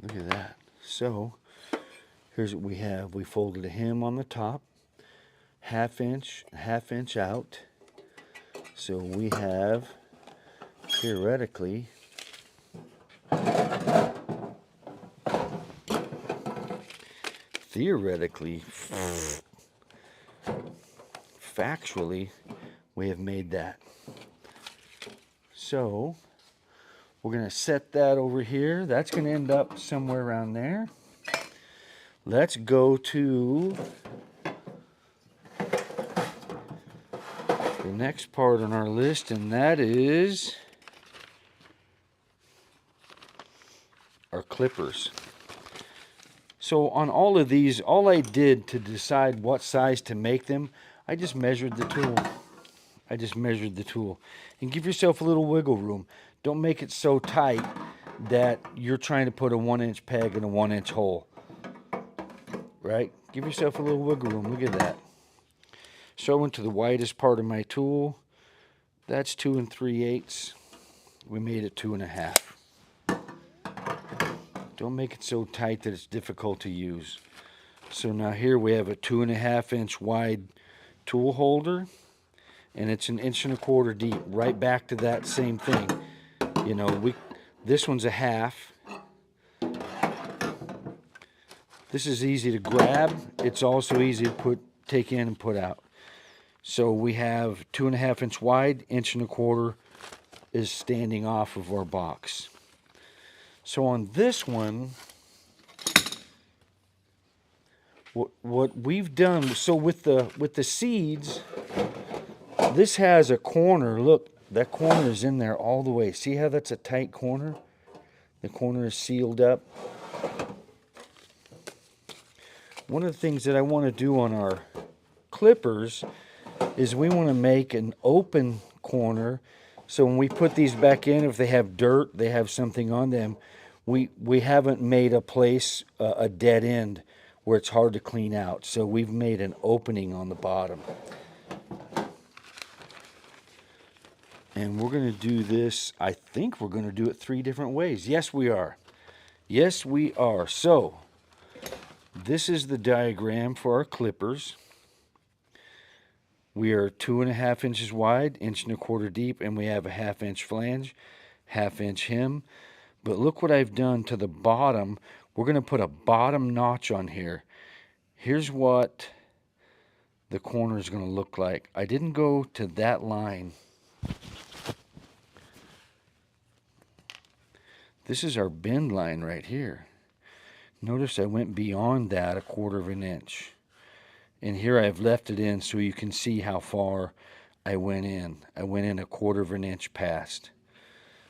Look at that. So here's what we have. We folded a hem on the top, 1/2 inch out. So we have theoretically factually, we have made that. So we're going to set that over here. That's going to end up somewhere around there. Let's go to the next part on our list, and that is our clippers. So on all of these, all I did to decide what size to make them, I just measured the tool. And give yourself a little wiggle room. Don't make it so tight that you're trying to put a 1-inch peg in a 1-inch hole. Right? Give yourself a little wiggle room. Look at that. So I went to the widest part of my tool. That's 2 3/8. We made it 2 1/2. Don't make it so tight that it's difficult to use. So now here we have a 2 1/2 inch wide tool holder, and it's 1 1/4 inches deep. Right back to that same thing. You know, this one's a 1/2. This is easy to grab. It's also easy to take in and put out. So we have 2 1/2 inch wide, 1 1/4 inch is standing off of our box. So on this one, what we've done, so with the seeds, this has a corner. Look, that corner is in there all the way. See how that's a tight corner? The corner is sealed up. One of the things that I want to do on our clippers is we want to make an open corner, so when we put these back in, if they have dirt, they have something on them, we haven't made a place, a dead end where it's hard to clean out. So we've made an opening on the bottom. And we're going to do this, I think we're going to do it 3 different ways. Yes, we are. Yes, we are. So this is the diagram for our clippers. We are 2.5 inches wide, 1.25 inches deep, and we have a 1/2 inch flange, 1/2 inch hem. But look what I've done to the bottom. We're going to put a bottom notch on here. Here's what the corner is going to look like. I didn't go to that line. This is our bend line right here. Notice I went beyond that 1/4 inch. And here I've left it in so you can see how far I went in. I went in 1/4 inch past.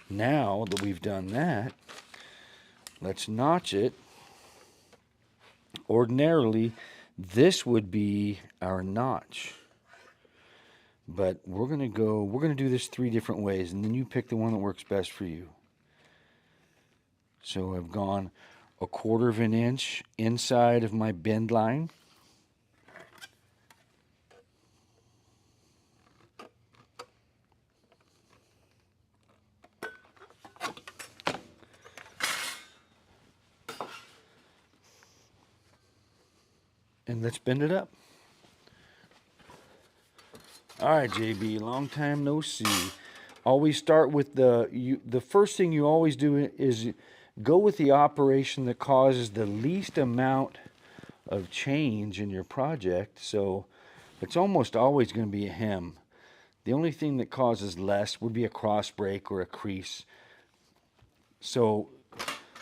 Now that we've done that, let's notch it. Ordinarily, this would be our notch. But we're going to do this 3 different ways, and then you pick the one that works best for you. So I've gone 1/4 inch inside of my bend line. And let's bend it up. All right, JB, long time no see. Always start with the first thing you always do is go with the operation that causes the least amount of change in your project. So it's almost always going to be a hem. The only thing that causes less would be a cross break or a crease. So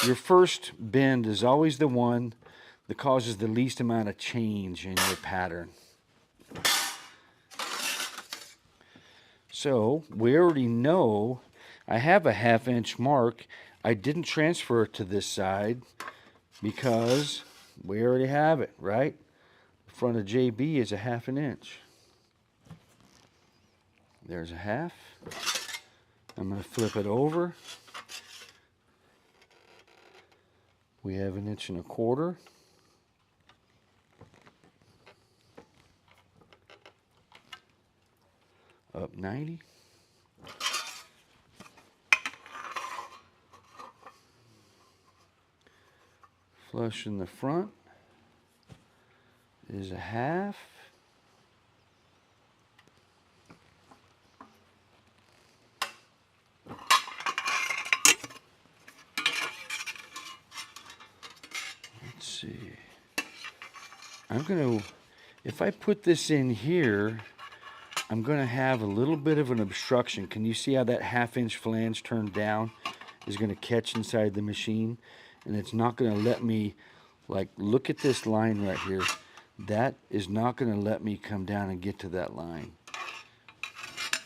your first bend is always the one that causes the least amount of change in your pattern. So we already know I have a 1/2 inch mark. I didn't transfer it to this side because we already have it, right? The front of JB is a 1/2 inch. There's a 1/2. I'm going to flip it over. We have 1.25 inches. Up 90. Flush in the front is a 1/2. Let's see. If I put this in here, I'm going to have a little bit of an obstruction. Can you see how that 1/2 inch flange turned down is going to catch inside the machine? And it's not going to let me, like, look at this line right here. That is not going to let me come down and get to that line.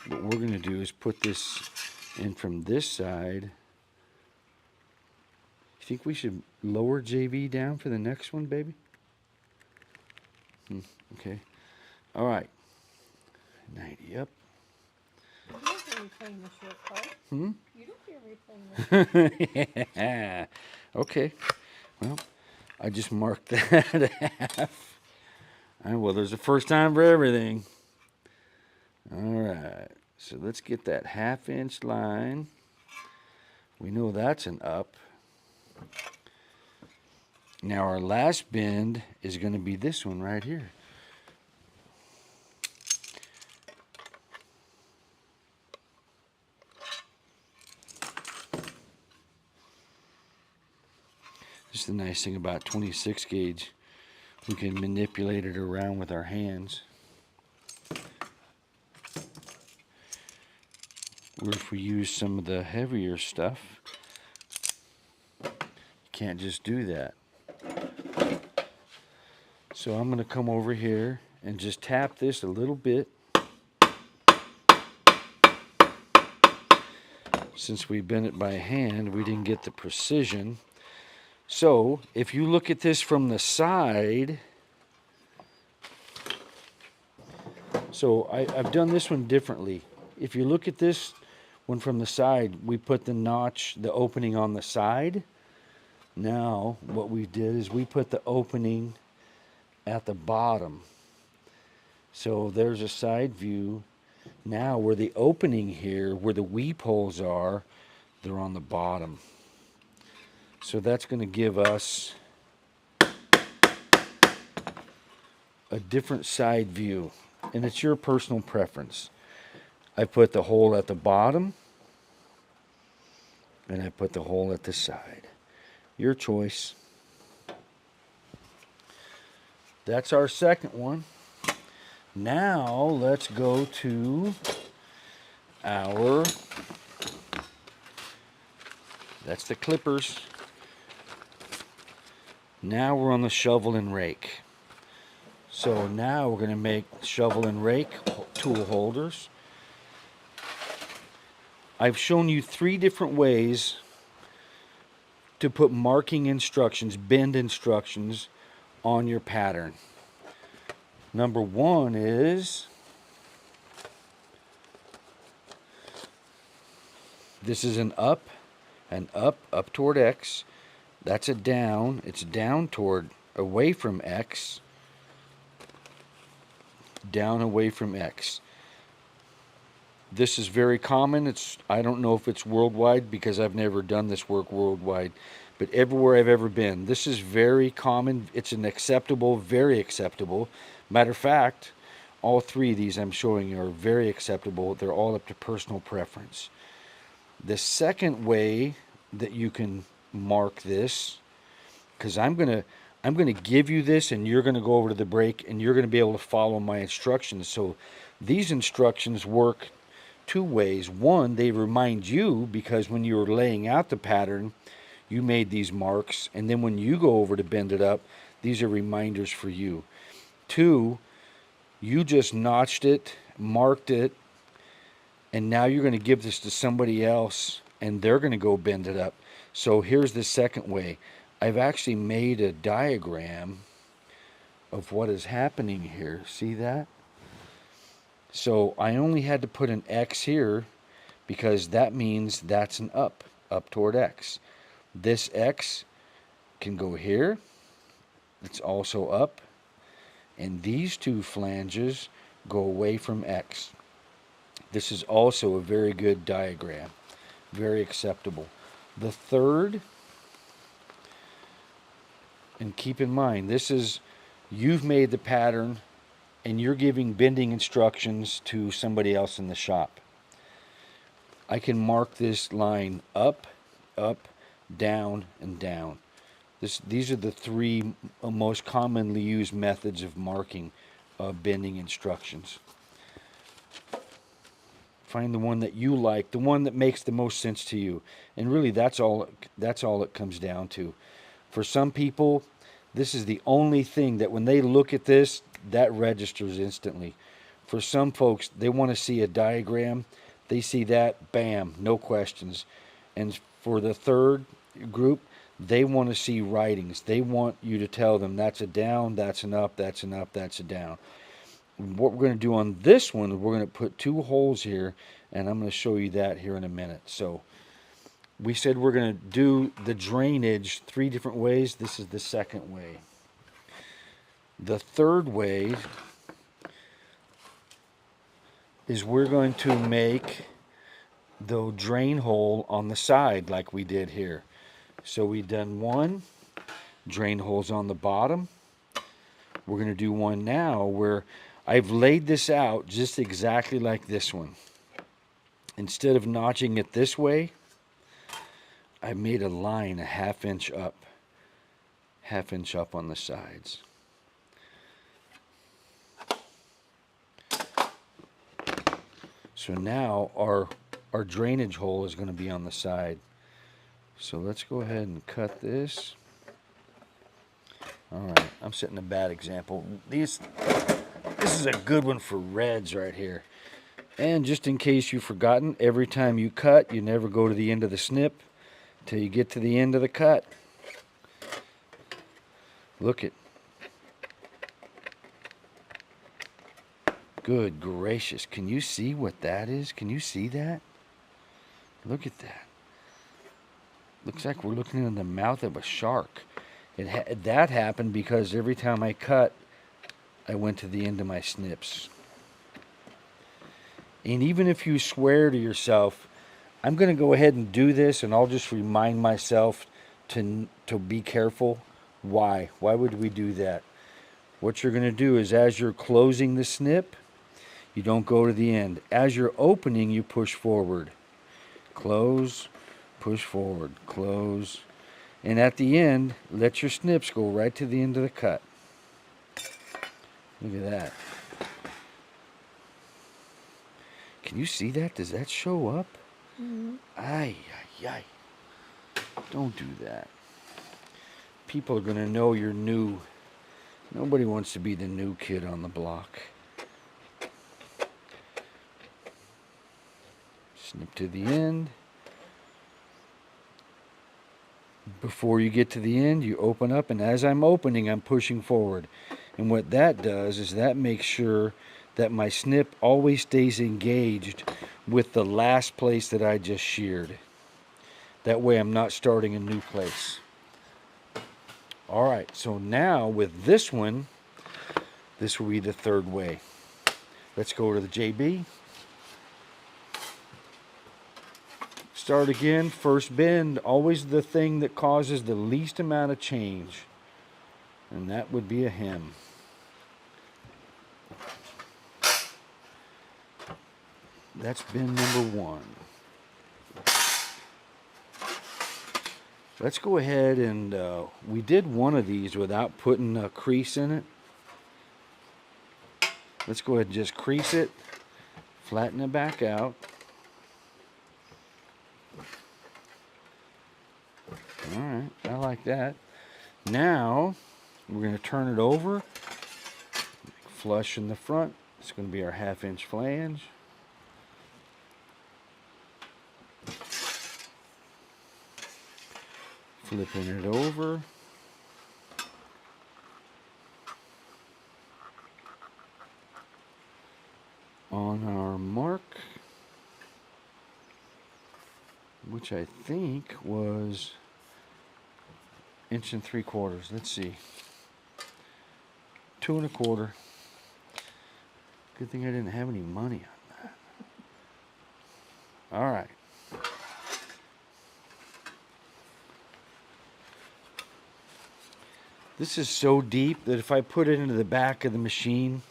What we're going to do is put this in from this side. You think we should lower JV down for the next one, baby? Okay. All right. 90 up. You don't hear me playing the short part. You don't hear me playing the Yeah. Okay. Well, I just marked that half. Well, there's a first time for everything. All right. So let's get that 1/2 inch line. We know that's an up. Now our last bend is going to be this one right here. This is the nice thing about 26 gauge. We can manipulate it around with our hands. Or if we use some of the heavier stuff, you can't just do that. So I'm going to come over here and just tap this a little bit. Since we bent it by hand, we didn't get the precision. So if you look at this from the side, so I've done this one differently. If you look at this one from the side, we put the notch, the opening on the side. Now what we did is we put the opening at the bottom. So there's a side view. Now where the opening here, where the weep holes are, they're on the bottom. So that's going to give us a different side view, and it's your personal preference. I put the hole at the bottom, and I put the hole at the side. Your choice. That's our second one. Now let's go to our, that's the clippers. Now we're on the shovel and rake. So now we're going to make shovel and rake tool holders. I've shown you 3 different ways to put marking instructions, bend instructions on your pattern. Number 1 is, this is an up toward X. That's a down, it's down toward, away from X, down away from X. This is very common. I don't know if it's worldwide because I've never done this work worldwide, but everywhere I've ever been, this is very common. It's an acceptable, very acceptable. Matter of fact, all 3 of these I'm showing you are very acceptable. They're all up to personal preference. The second way that you can mark this, because I'm gonna give you this, and you're gonna go over to the break, and you're gonna be able to follow my instructions. So these instructions work 2 ways. One, they remind you, because when you were laying out the pattern, you made these marks, and then when you go over to bend it up, these are reminders for you. 2, you just notched it, marked it, and now you're going to give this to somebody else, and they're going to go bend it up. So here's the second way. I've actually made a diagram of what is happening here. See that? So I only had to put an X here because that means that's an up toward X. This X can go here. It's also up. And these 2 flanges go away from X. This is also a very good diagram. Very acceptable. The third, and keep in mind, this is, you've made the pattern and you're giving bending instructions to somebody else in the shop. I can mark this line up, down, and down. These are the 3 most commonly used methods of marking bending instructions. Find the one that you like, the one that makes the most sense to you. And really, that's all it comes down to. For some people, this is the only thing that when they look at this, that registers instantly. For some folks, they want to see a diagram. They see that, bam, no questions. And for the third group, they want to see writings. They want you to tell them that's a down, that's an up, that's an up, that's a down. What we're going to do on this one, we're going to put 2 holes here, and I'm going to show you that here in a minute. So we said we're going to do the drainage 3 different ways. This is the second way. The third way is we're going to make the drain hole on the side like we did here. So we've done 1, drain holes on the bottom. We're going to do one now where I've laid this out just exactly like this one. Instead of notching it this way, I made a line a half inch up on the sides. So now our drainage hole is going to be on the side. So let's go ahead and cut this. All right, I'm setting a bad example. This is a good one for reds right here. And just in case you've forgotten, every time you cut, you never go to the end of the snip till you get to the end of the cut. Look it. Good gracious. Can you see what that is? Can you see that? Look at that. Looks like we're looking in the mouth of a shark. That happened because every time I cut, I went to the end of my snips. And even if you swear to yourself, I'm going to go ahead and do this, and I'll just remind myself to be careful. Why? Why would we do that? what you're going to do is as you're closing the snip, you don't go to the end. As you're opening, you push forward. Close, push forward, close. And at the end, let your snips go right to the end of the cut. Look at that. Can you see that? Does that show up? Mm-hmm. Ay, ay, ay. Don't do that. People are going to know you're new. Nobody wants to be the new kid on the block. Snip to the end. Before you get to the end, you open up, and as I'm opening, I'm pushing forward. And what that does is that makes sure that my snip always stays engaged with the last place that I just sheared. That way I'm not starting a new place. All right, so now with this one, this will be the third way. Let's go to the JB. Start again, first bend, always the thing that causes the least amount of change. And that would be a hem. That's bend number one. Let's go ahead and, we did one of these without putting a crease in it. Let's go ahead and just crease it, flatten it back out. All right, I like that. Now, we're going to turn it over, flush in the front. It's going to be our 1/2 inch flange. Flipping it over. On our mark, which I think was 1 3/4 inches. Let's see. 2 1/4. Good thing I didn't have any money on that. All right. This is so deep that if I put it into the back of the machine,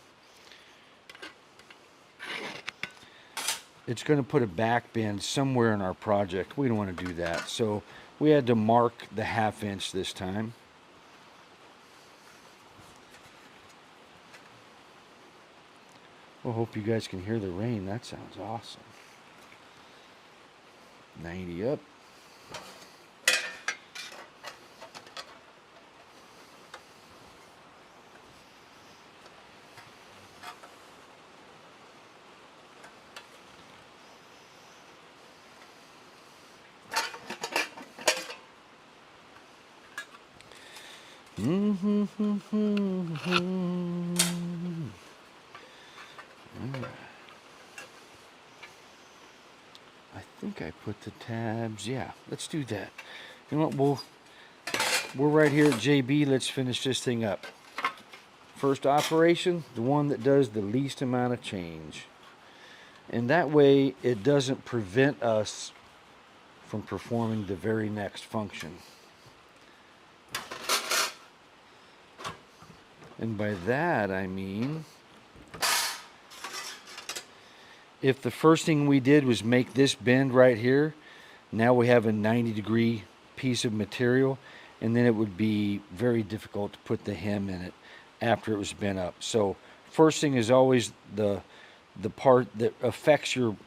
it's going to put a back bend somewhere in our project. We don't want to do that. So we had to mark the 1/2 inch this time. Well, hope you guys can hear the rain. That sounds awesome. 90 up. I think I put the tabs. Yeah, let's do that. You know what? We're right here at JB. Let's finish this thing up. First operation, the one that does the least amount of change. And that way it doesn't prevent us from performing the very next function. And by that I mean, if the first thing we did was make this bend right here, now we have a 90-degree piece of material, and then it would be very difficult to put the hem in it after it was bent up. So first thing is always the part that affects your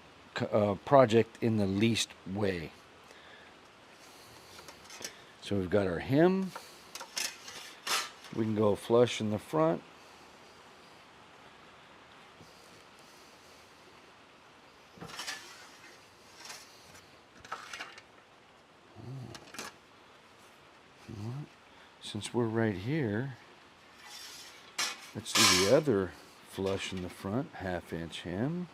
project in the least way. So we've got our hem. We can go flush in the front. Since we're right here, let's do the other flush in the front, 1/2 inch hem.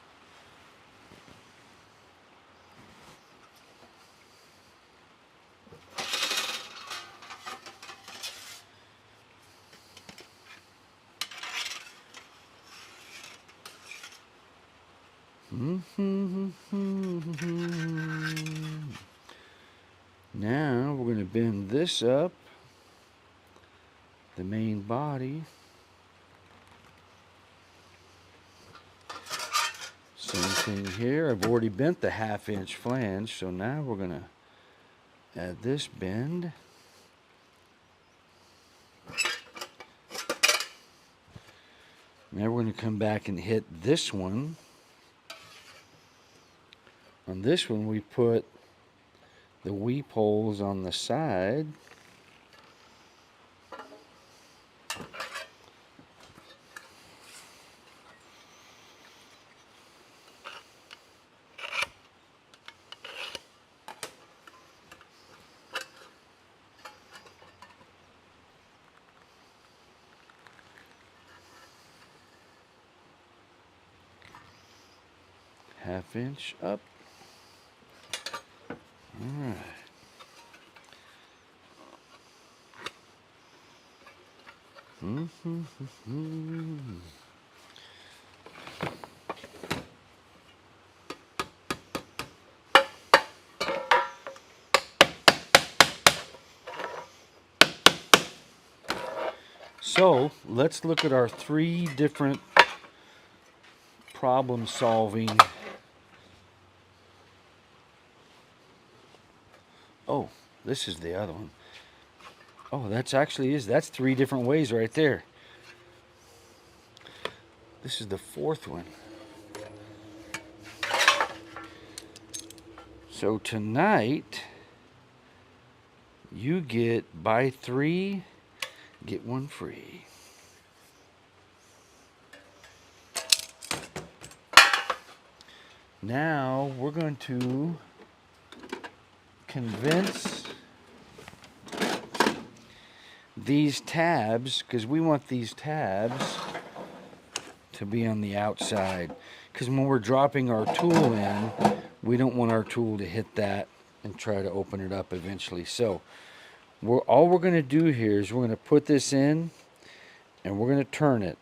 Now we're going to bend this up, the main body. thing here. I've already bent the 1/2 inch flange, so now we're going to add this bend. Now we're going to come back and hit this one. On this one, we put the weep holes on the side. Half-inch up. All right. So let's look at our 3 different problem solving. Oh, this is the other one. Oh, that's 3 different ways right there. This is the 4th one. So tonight, you get buy 3, get 1 free. Now we're going to convince these tabs, because we want these tabs to be on the outside, because when we're dropping our tool in, we don't want our tool to hit that and try to open it up eventually. So all we're going to do here is we're going to put this in and we're going to turn it.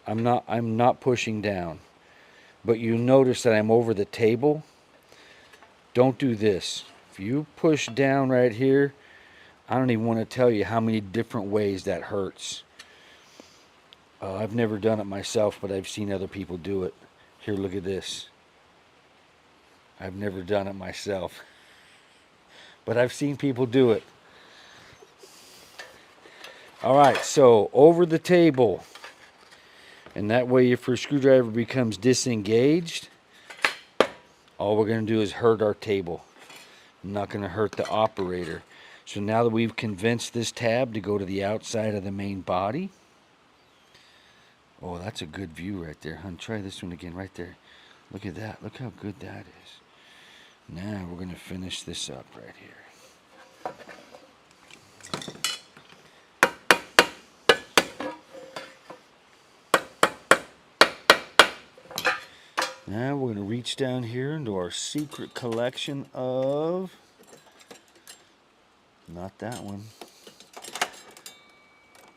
I'm not pushing down, but you notice that I'm over the table. Don't do this. If you push down right here, I don't even want to tell you how many different ways that hurts. I've never done it myself, but I've seen other people do it. Here, look at this. I've never done it myself, but I've seen people do it. All right, so over the table, and that way if your screwdriver becomes disengaged, all we're going to do is hurt our table. I'm not going to hurt the operator. So now that we've convinced this tab to go to the outside of the main body. Oh, that's a good view right there, hon. Try this one again right there. Look at that. Look how good that is. Now we're going to finish this up right here. Now we're going to reach down here into our secret collection of... Not that one.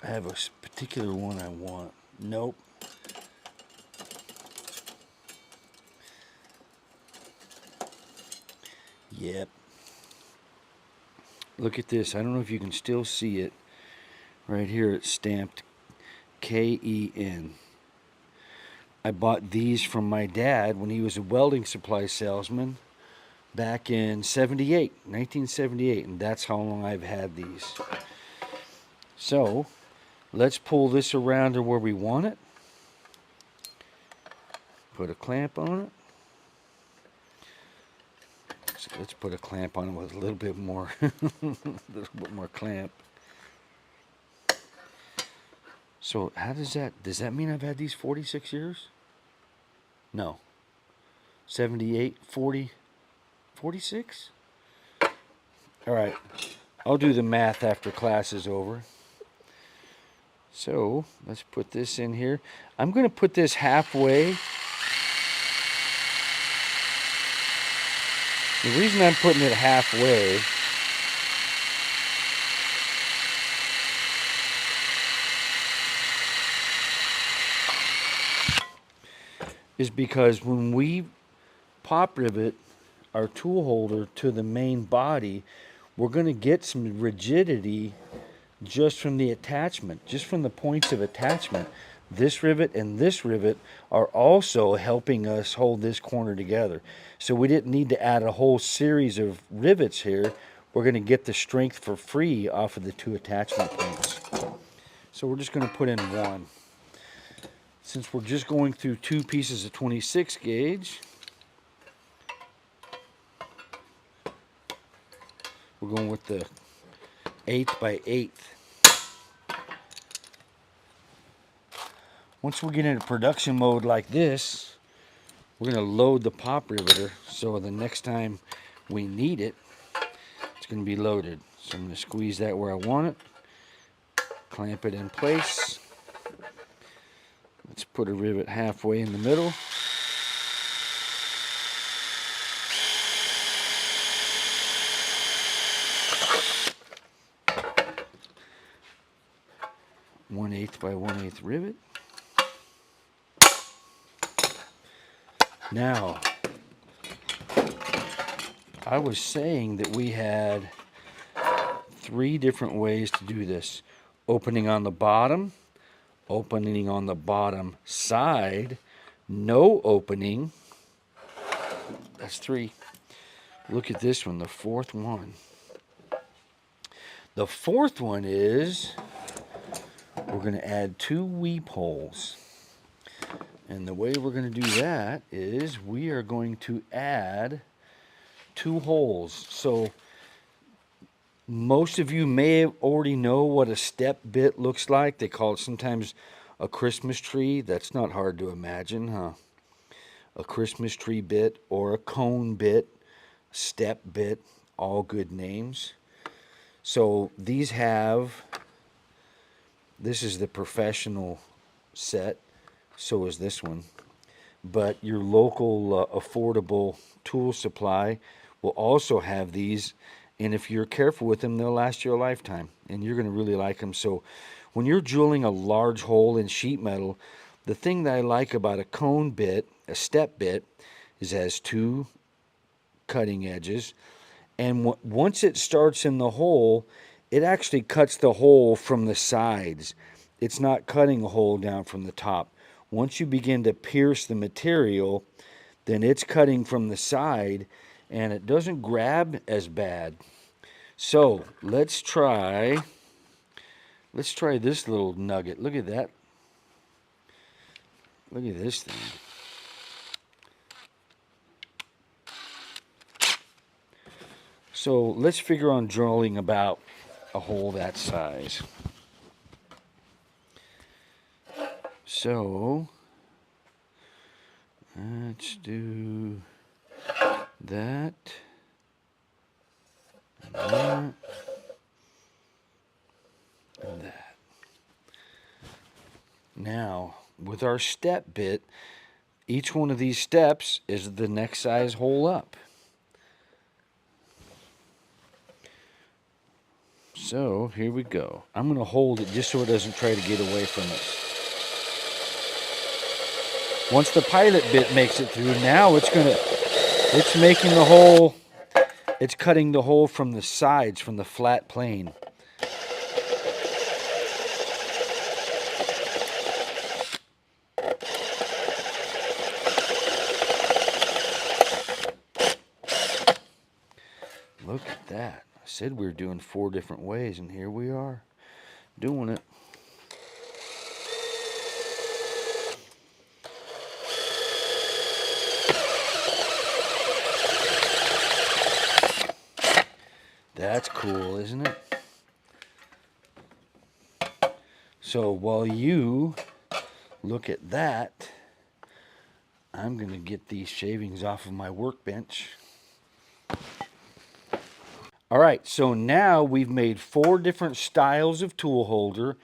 I have a particular one I want. Nope. Yep. Look at this. I don't know if you can still see it. Right here it's stamped K-E-N. I bought these from my dad when he was a welding supply salesman back in 1978, and that's how long I've had these. So let's pull this around to where we want it. Put a clamp on it. So let's put a clamp on it with a little bit more, clamp. So how does that mean I've had these 46 years? No. 78, 40, 46? All right. I'll do the math after class is over. So let's put this in here. I'm going to put this halfway. The reason I'm putting it halfway is because when we pop rivet our tool holder to the main body, we're going to get some rigidity just from the attachment, just from the points of attachment. this rivet and this rivet are also helping us hold this corner together. So we didn't need to add a whole series of rivets here. We're going to get the strength for free off of the 2 attachment points. So we're just going to put in 1. Since we're just going through 2 pieces of 26 gauge, we're going with the 1/8 by 1/8. Once we get into production mode like this, we're going to load the pop riveter so the next time we need it, it's going to be loaded. So I'm going to squeeze that where I want it, clamp it in place. Let's put a rivet halfway in the middle. One-eighth by 1/8 rivet. Now, I was saying that we had 3 different ways to do this. Opening on the bottom, opening on the bottom side, no opening. That's 3. Look at this one, the 4th one. The 4th one is we're going to add 2 weep holes. And the way we're going to do that is we are going to add 2 holes. So most of you may already know what a step bit looks like. They call it sometimes a Christmas tree. That's not hard to imagine, huh? A Christmas tree bit or a cone bit, step bit, all good names. So these have, this is the professional set, so is this one. But your local affordable tool supply will also have these, and if you're careful with them, they'll last you a lifetime, and you're going to really like them. So when you're drilling a large hole in sheet metal, the thing that I like about a cone bit, a step bit, is it has 2 cutting edges, and once it starts in the hole, it actually cuts the hole from the sides. It's not cutting a hole down from the top. Once you begin to pierce the material, then it's cutting from the side, and it doesn't grab as bad. So let's try this little nugget. Look at that. Look at this thing. So let's figure on drilling about a hole that size. So let's do that, and that, and that. Now, with our step bit, each one of these steps is the next size hole up. So here we go. I'm going to hold it just so it doesn't try to get away from us. Once the pilot bit makes it through, now it's making the hole, it's cutting the hole from the sides, from the flat plane. Look at that. I said we were doing 4 different ways, and here we are doing it. That's cool, isn't it? So while you look at that, I'm going to get these shavings off of my workbench. All right, so now we've made 4 different styles of tool holder,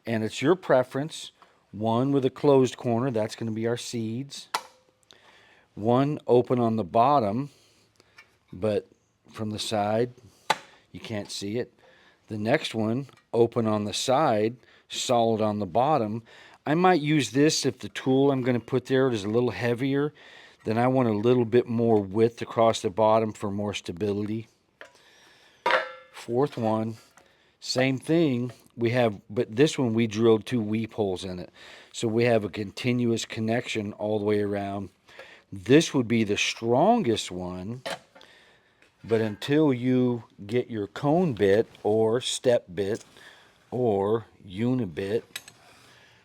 and it's your preference. One with a closed corner, that's going to be our seeds. One open on the bottom, but from the side, you can't see it. The next one, open on the side, solid on the bottom. I might use this if the tool I'm going to put there is a little heavier. Then I want a little bit more width across the bottom for more stability. 4th one, same thing, but this one we drilled 2 weep holes in it. So we have a continuous connection all the way around. This would be the strongest one, but until you get your cone bit or step bit or unibit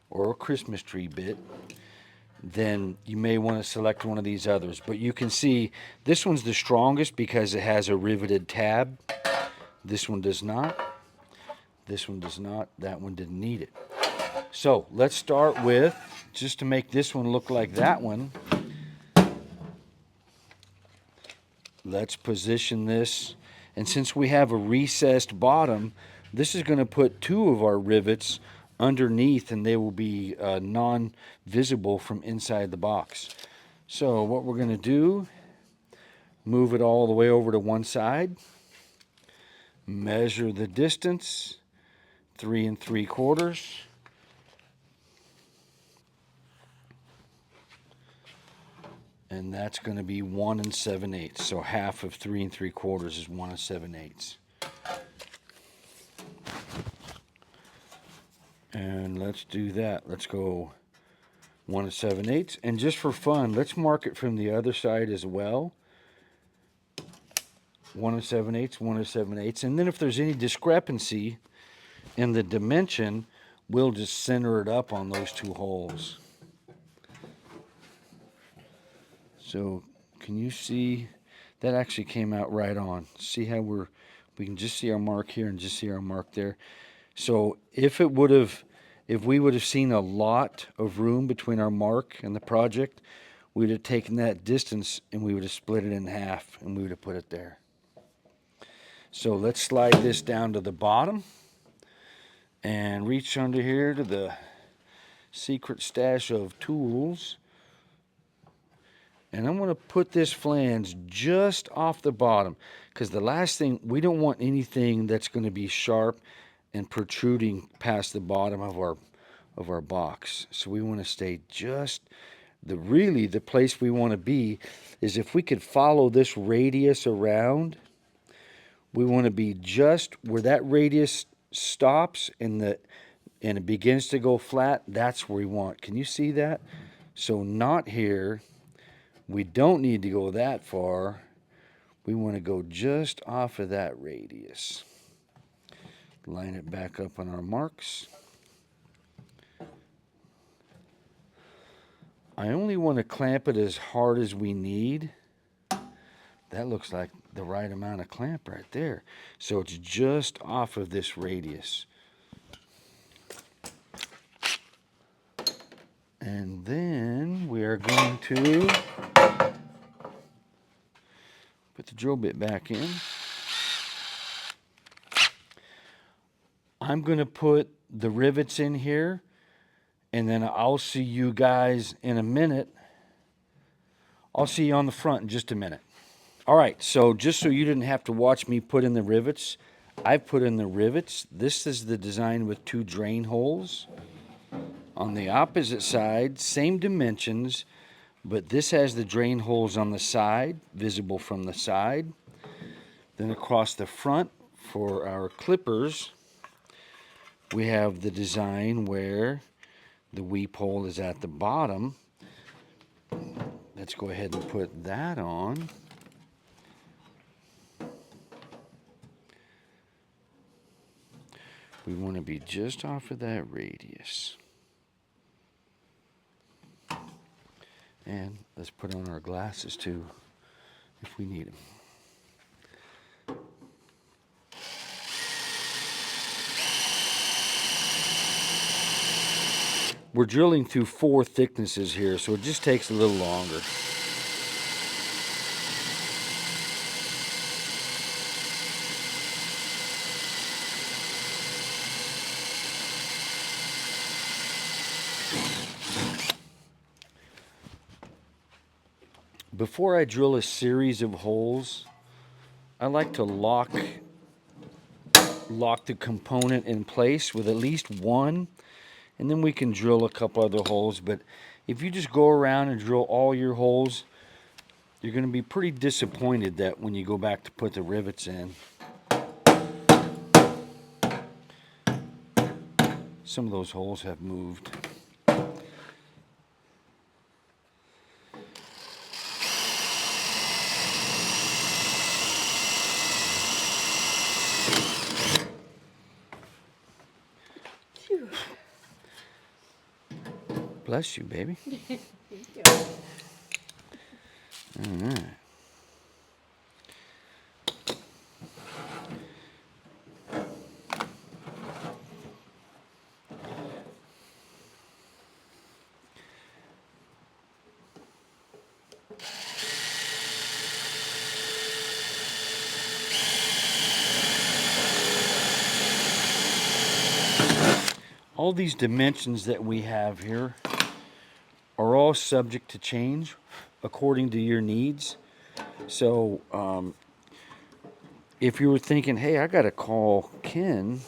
or a Christmas tree bit, then you may want to select one of these others. But you can see this one's the strongest because it has a riveted tab. This one does not. This one does not. That one didn't need it. So let's start with, just to make this one look like that one, let's position this. And since we have a recessed bottom, this is going to put 2 of our rivets underneath, and they will be non-visible from inside the box. So what we're going to do, move it all the way over to one side, measure the distance, 3 3/4. And that's going to be 1 7/8. So half of 3 3/4 is 1 7/8. And let's do that. Let's go 1 7/8. And just for fun, let's mark it from the other side as well. 1 7/8, 1 7/8. And then if there's any discrepancy in the dimension, we'll just center it up on those 2 holes. So can you see that actually came out right on? See how we can just see our mark here and just see our mark there. So if we would have seen a lot of room between our mark and the project, we'd have taken that distance and we would have split it in half and we would have put it there. So let's slide this down to the bottom and reach under here to the secret stash of tools. And I'm going to put this flange just off the bottom, because the last thing, we don't want anything that's going to be sharp and protruding past the bottom of our box. So we want to stay just, really the place we want to be is if we could follow this radius around, we want to be just where that radius stops and it begins to go flat. That's where we want. Can you see that? So not here. We don't need to go that far. We want to go just off of that radius. Line it back up on our marks. I only want to clamp it as hard as we need. That looks like the right amount of clamp right there. So it's just off of this radius. And then we are going to put the drill bit back in. I'm going to put the rivets in here, and then I'll see you guys in a minute. I'll see you on the front in just a minute. All right, so just so you didn't have to watch me put in the rivets, I've put in the rivets. This is the design with 2 drain holes. On the opposite side, same dimensions, but this has the drain holes on the side, visible from the side. Then across the front for our clippers, we have the design where the weep hole is at the bottom. Let's go ahead and put that on. We want to be just off of that radius. And let's put on our glasses too, if we need them. We're drilling through 4 thicknesses here, so it just takes a little longer. Before I drill a series of holes, I like to lock the component in place with at least one, and then we can drill a couple other holes. But if you just go around and drill all your holes, you're going to be pretty disappointed that when you go back to put the rivets in. Some of those holes have moved. Phew. Bless you, baby. Thank you. All right. All these dimensions that we have here are all subject to change according to your needs. So if you were thinking, hey, I got to call Ken,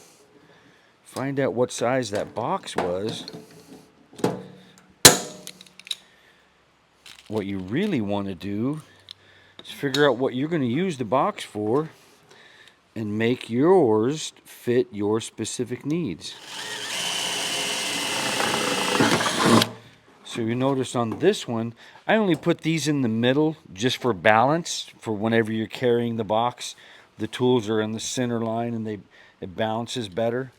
find out what size that box was, what you really want to do is figure out what you're going to use the box for and make yours fit your specific needs. So you notice on this one, I only put these in the middle just for balance, for whenever you're carrying the box. The tools are in the center line and it balances better.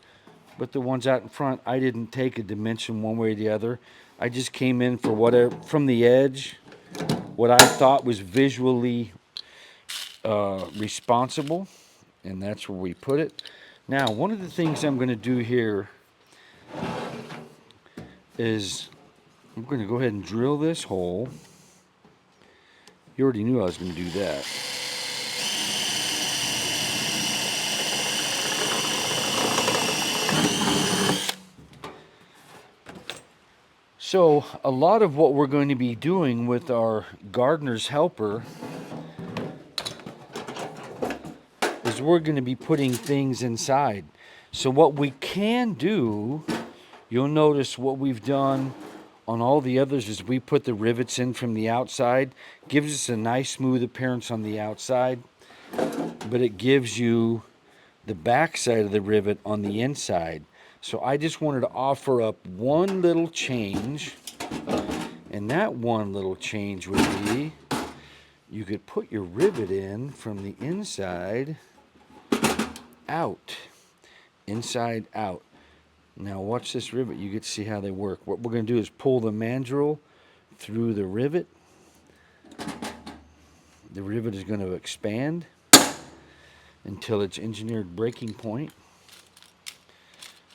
But the ones out in front, I didn't take a dimension one way or the other. I just came in for whatever, from the edge, what I thought was visually responsible, and that's where we put it. Now, one of the things I'm going to do here is I'm going to go ahead and drill this hole. You already knew I was going to do that. So a lot of what we're going to be doing with our gardener's helper is we're going to be putting things inside. So what we can do, you'll notice what we've done on all the others is we put the rivets in from the outside. Gives us a nice smooth appearance on the outside, but it gives you the back side of the rivet on the inside. So I just wanted to offer up one little change, and that one little change would be you could put your rivet in from the inside out. Inside out. Now watch this rivet, you get to see how they work. What we're going to do is pull the mandrel through the rivet. The rivet is going to expand until its engineered breaking point.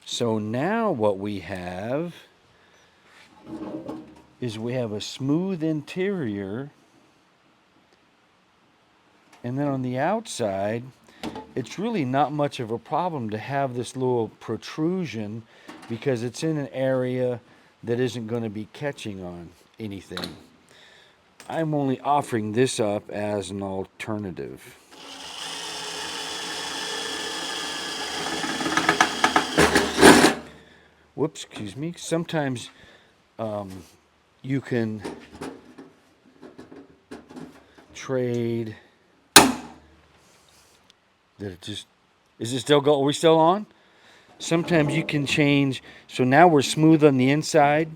So now what we have is we have a smooth interior, and then on the outside it's really not much of a problem to have this little protrusion because it's in an area that isn't going to be catching on anything. I'm only offering this up as an alternative. Whoops, excuse me. Sometimes you can trade. Did it just? Is it still go? Are we still on? Sometimes you can change. So now we're smooth on the inside,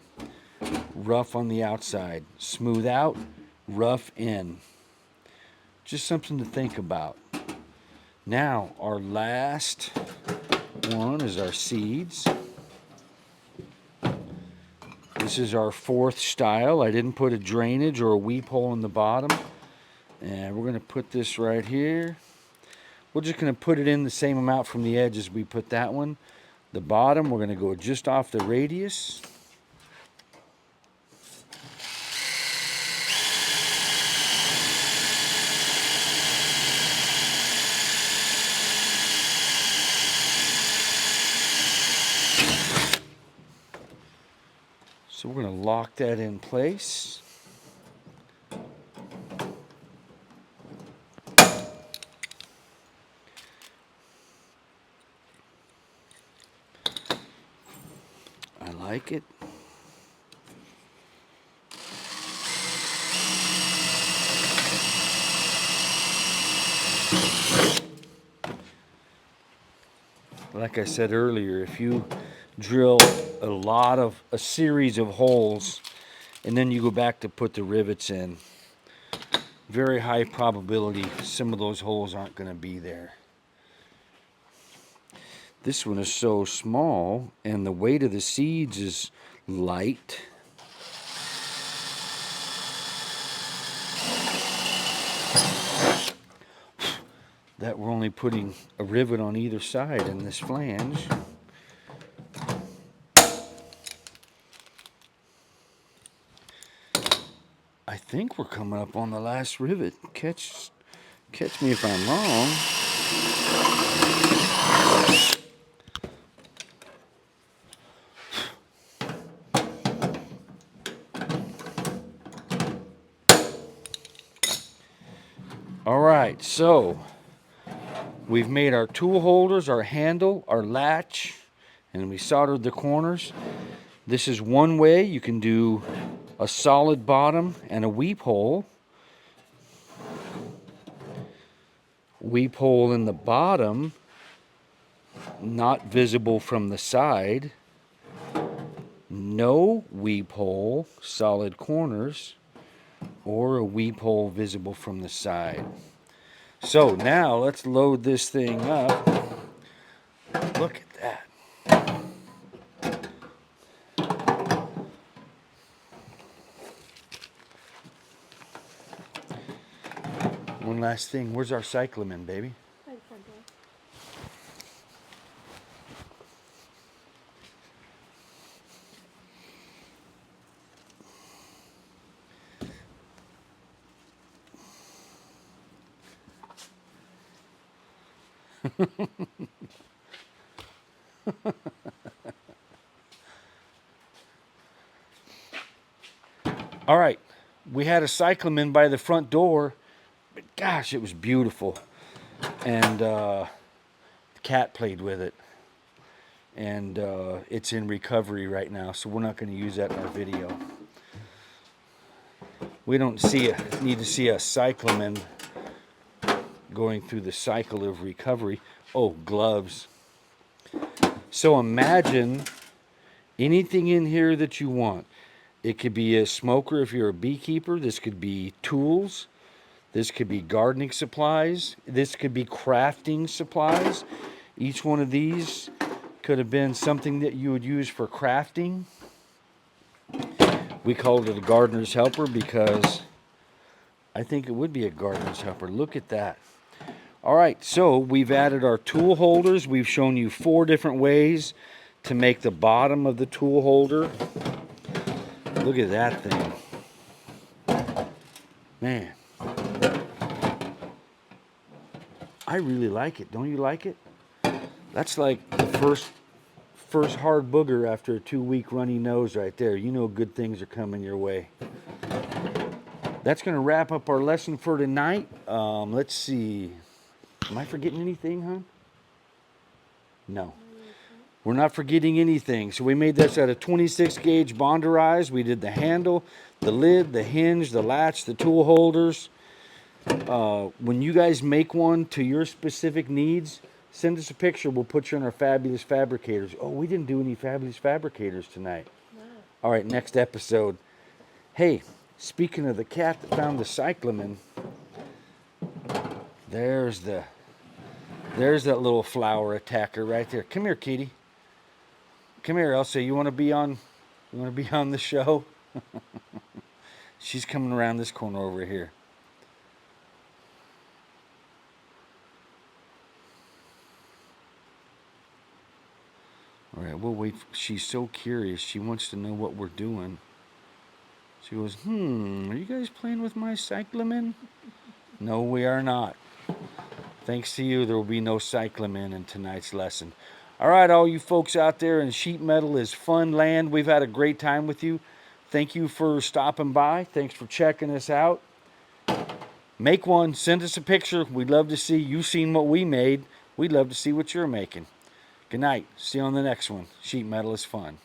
rough on the outside. Smooth out, rough in. Just something to think about. Now our last one is our seeds. This is our fourth style. I didn't put a drainage or a weep hole in the bottom. And we're going to put this right here. We're just going to put it in the same amount from the edge as we put that one. The bottom, we're going to go just off the radius. So we're going to lock that in place. I like it. Like I said earlier, if you drill a series of holes, and then you go back to put the rivets in. Very high probability some of those holes aren't going to be there. This one is so small, and the weight of the seeds is light. That we're only putting a rivet on either side in this flange. I think we're coming up on the last rivet. Catch me if I'm wrong. All right, so we've made our tool holders, our handle, our latch, and we soldered the corners. This is one way you can do a solid bottom and a weep hole. Weep hole in the bottom, not visible from the side. No weep hole, solid corners, or a weep hole visible from the side. So now let's load this thing up. Look at that. One last thing. Where's our cyclamen, baby? All right. We had a cyclamen by the front door, but gosh, it was beautiful. And the cat played with it. And it's in recovery right now, so we're not going to use that in our video. We don't need to see a cyclamen going through the cycle of recovery. Oh, gloves. So imagine anything in here that you want. It could be a smoker if you're a beekeeper. This could be tools. This could be gardening supplies. This could be crafting supplies. Each one of these could have been something that you would use for crafting. We called it a gardener's helper because I think it would be a gardener's helper. Look at that. All right, so we've added our tool holders. We've shown you 4 different ways to make the bottom of the tool holder. Look at that thing. Man. I really like it. Don't you like it? That's like the first hard booger after a 2-week runny nose right there. You know good things are coming your way. That's going to wrap up our lesson for tonight. Let's see. Am I forgetting anything, hon? No. We're not forgetting anything. So we made this out of 26 gauge bonderized. We did the handle, the lid, the hinge, the latch, the tool holders. When you guys make one to your specific needs, send us a picture. We'll put you on our Fabulous Fabricators. Oh, we didn't do any Fabulous Fabricators tonight. No. All right, next episode. Hey, speaking of the cat that found the cyclamen, there's that little flower attacker right there. Come here, kitty. Come here, Elsa. You want to be on the show? She's coming around this corner over here. All right, we'll wait. She's so curious. She wants to know what we're doing. She goes, are you guys playing with my cyclamen? No, we are not. Thanks to you, there will be no cyclamen in tonight's lesson. All right, all you folks out there in sheet metal is fun land. We've had a great time with you. Thank you for stopping by. Thanks for checking us out. Make one. Send us a picture. We'd love to see you seen what we made. We'd love to see what you're making. Good night. See you on the next one. Sheet metal is fun.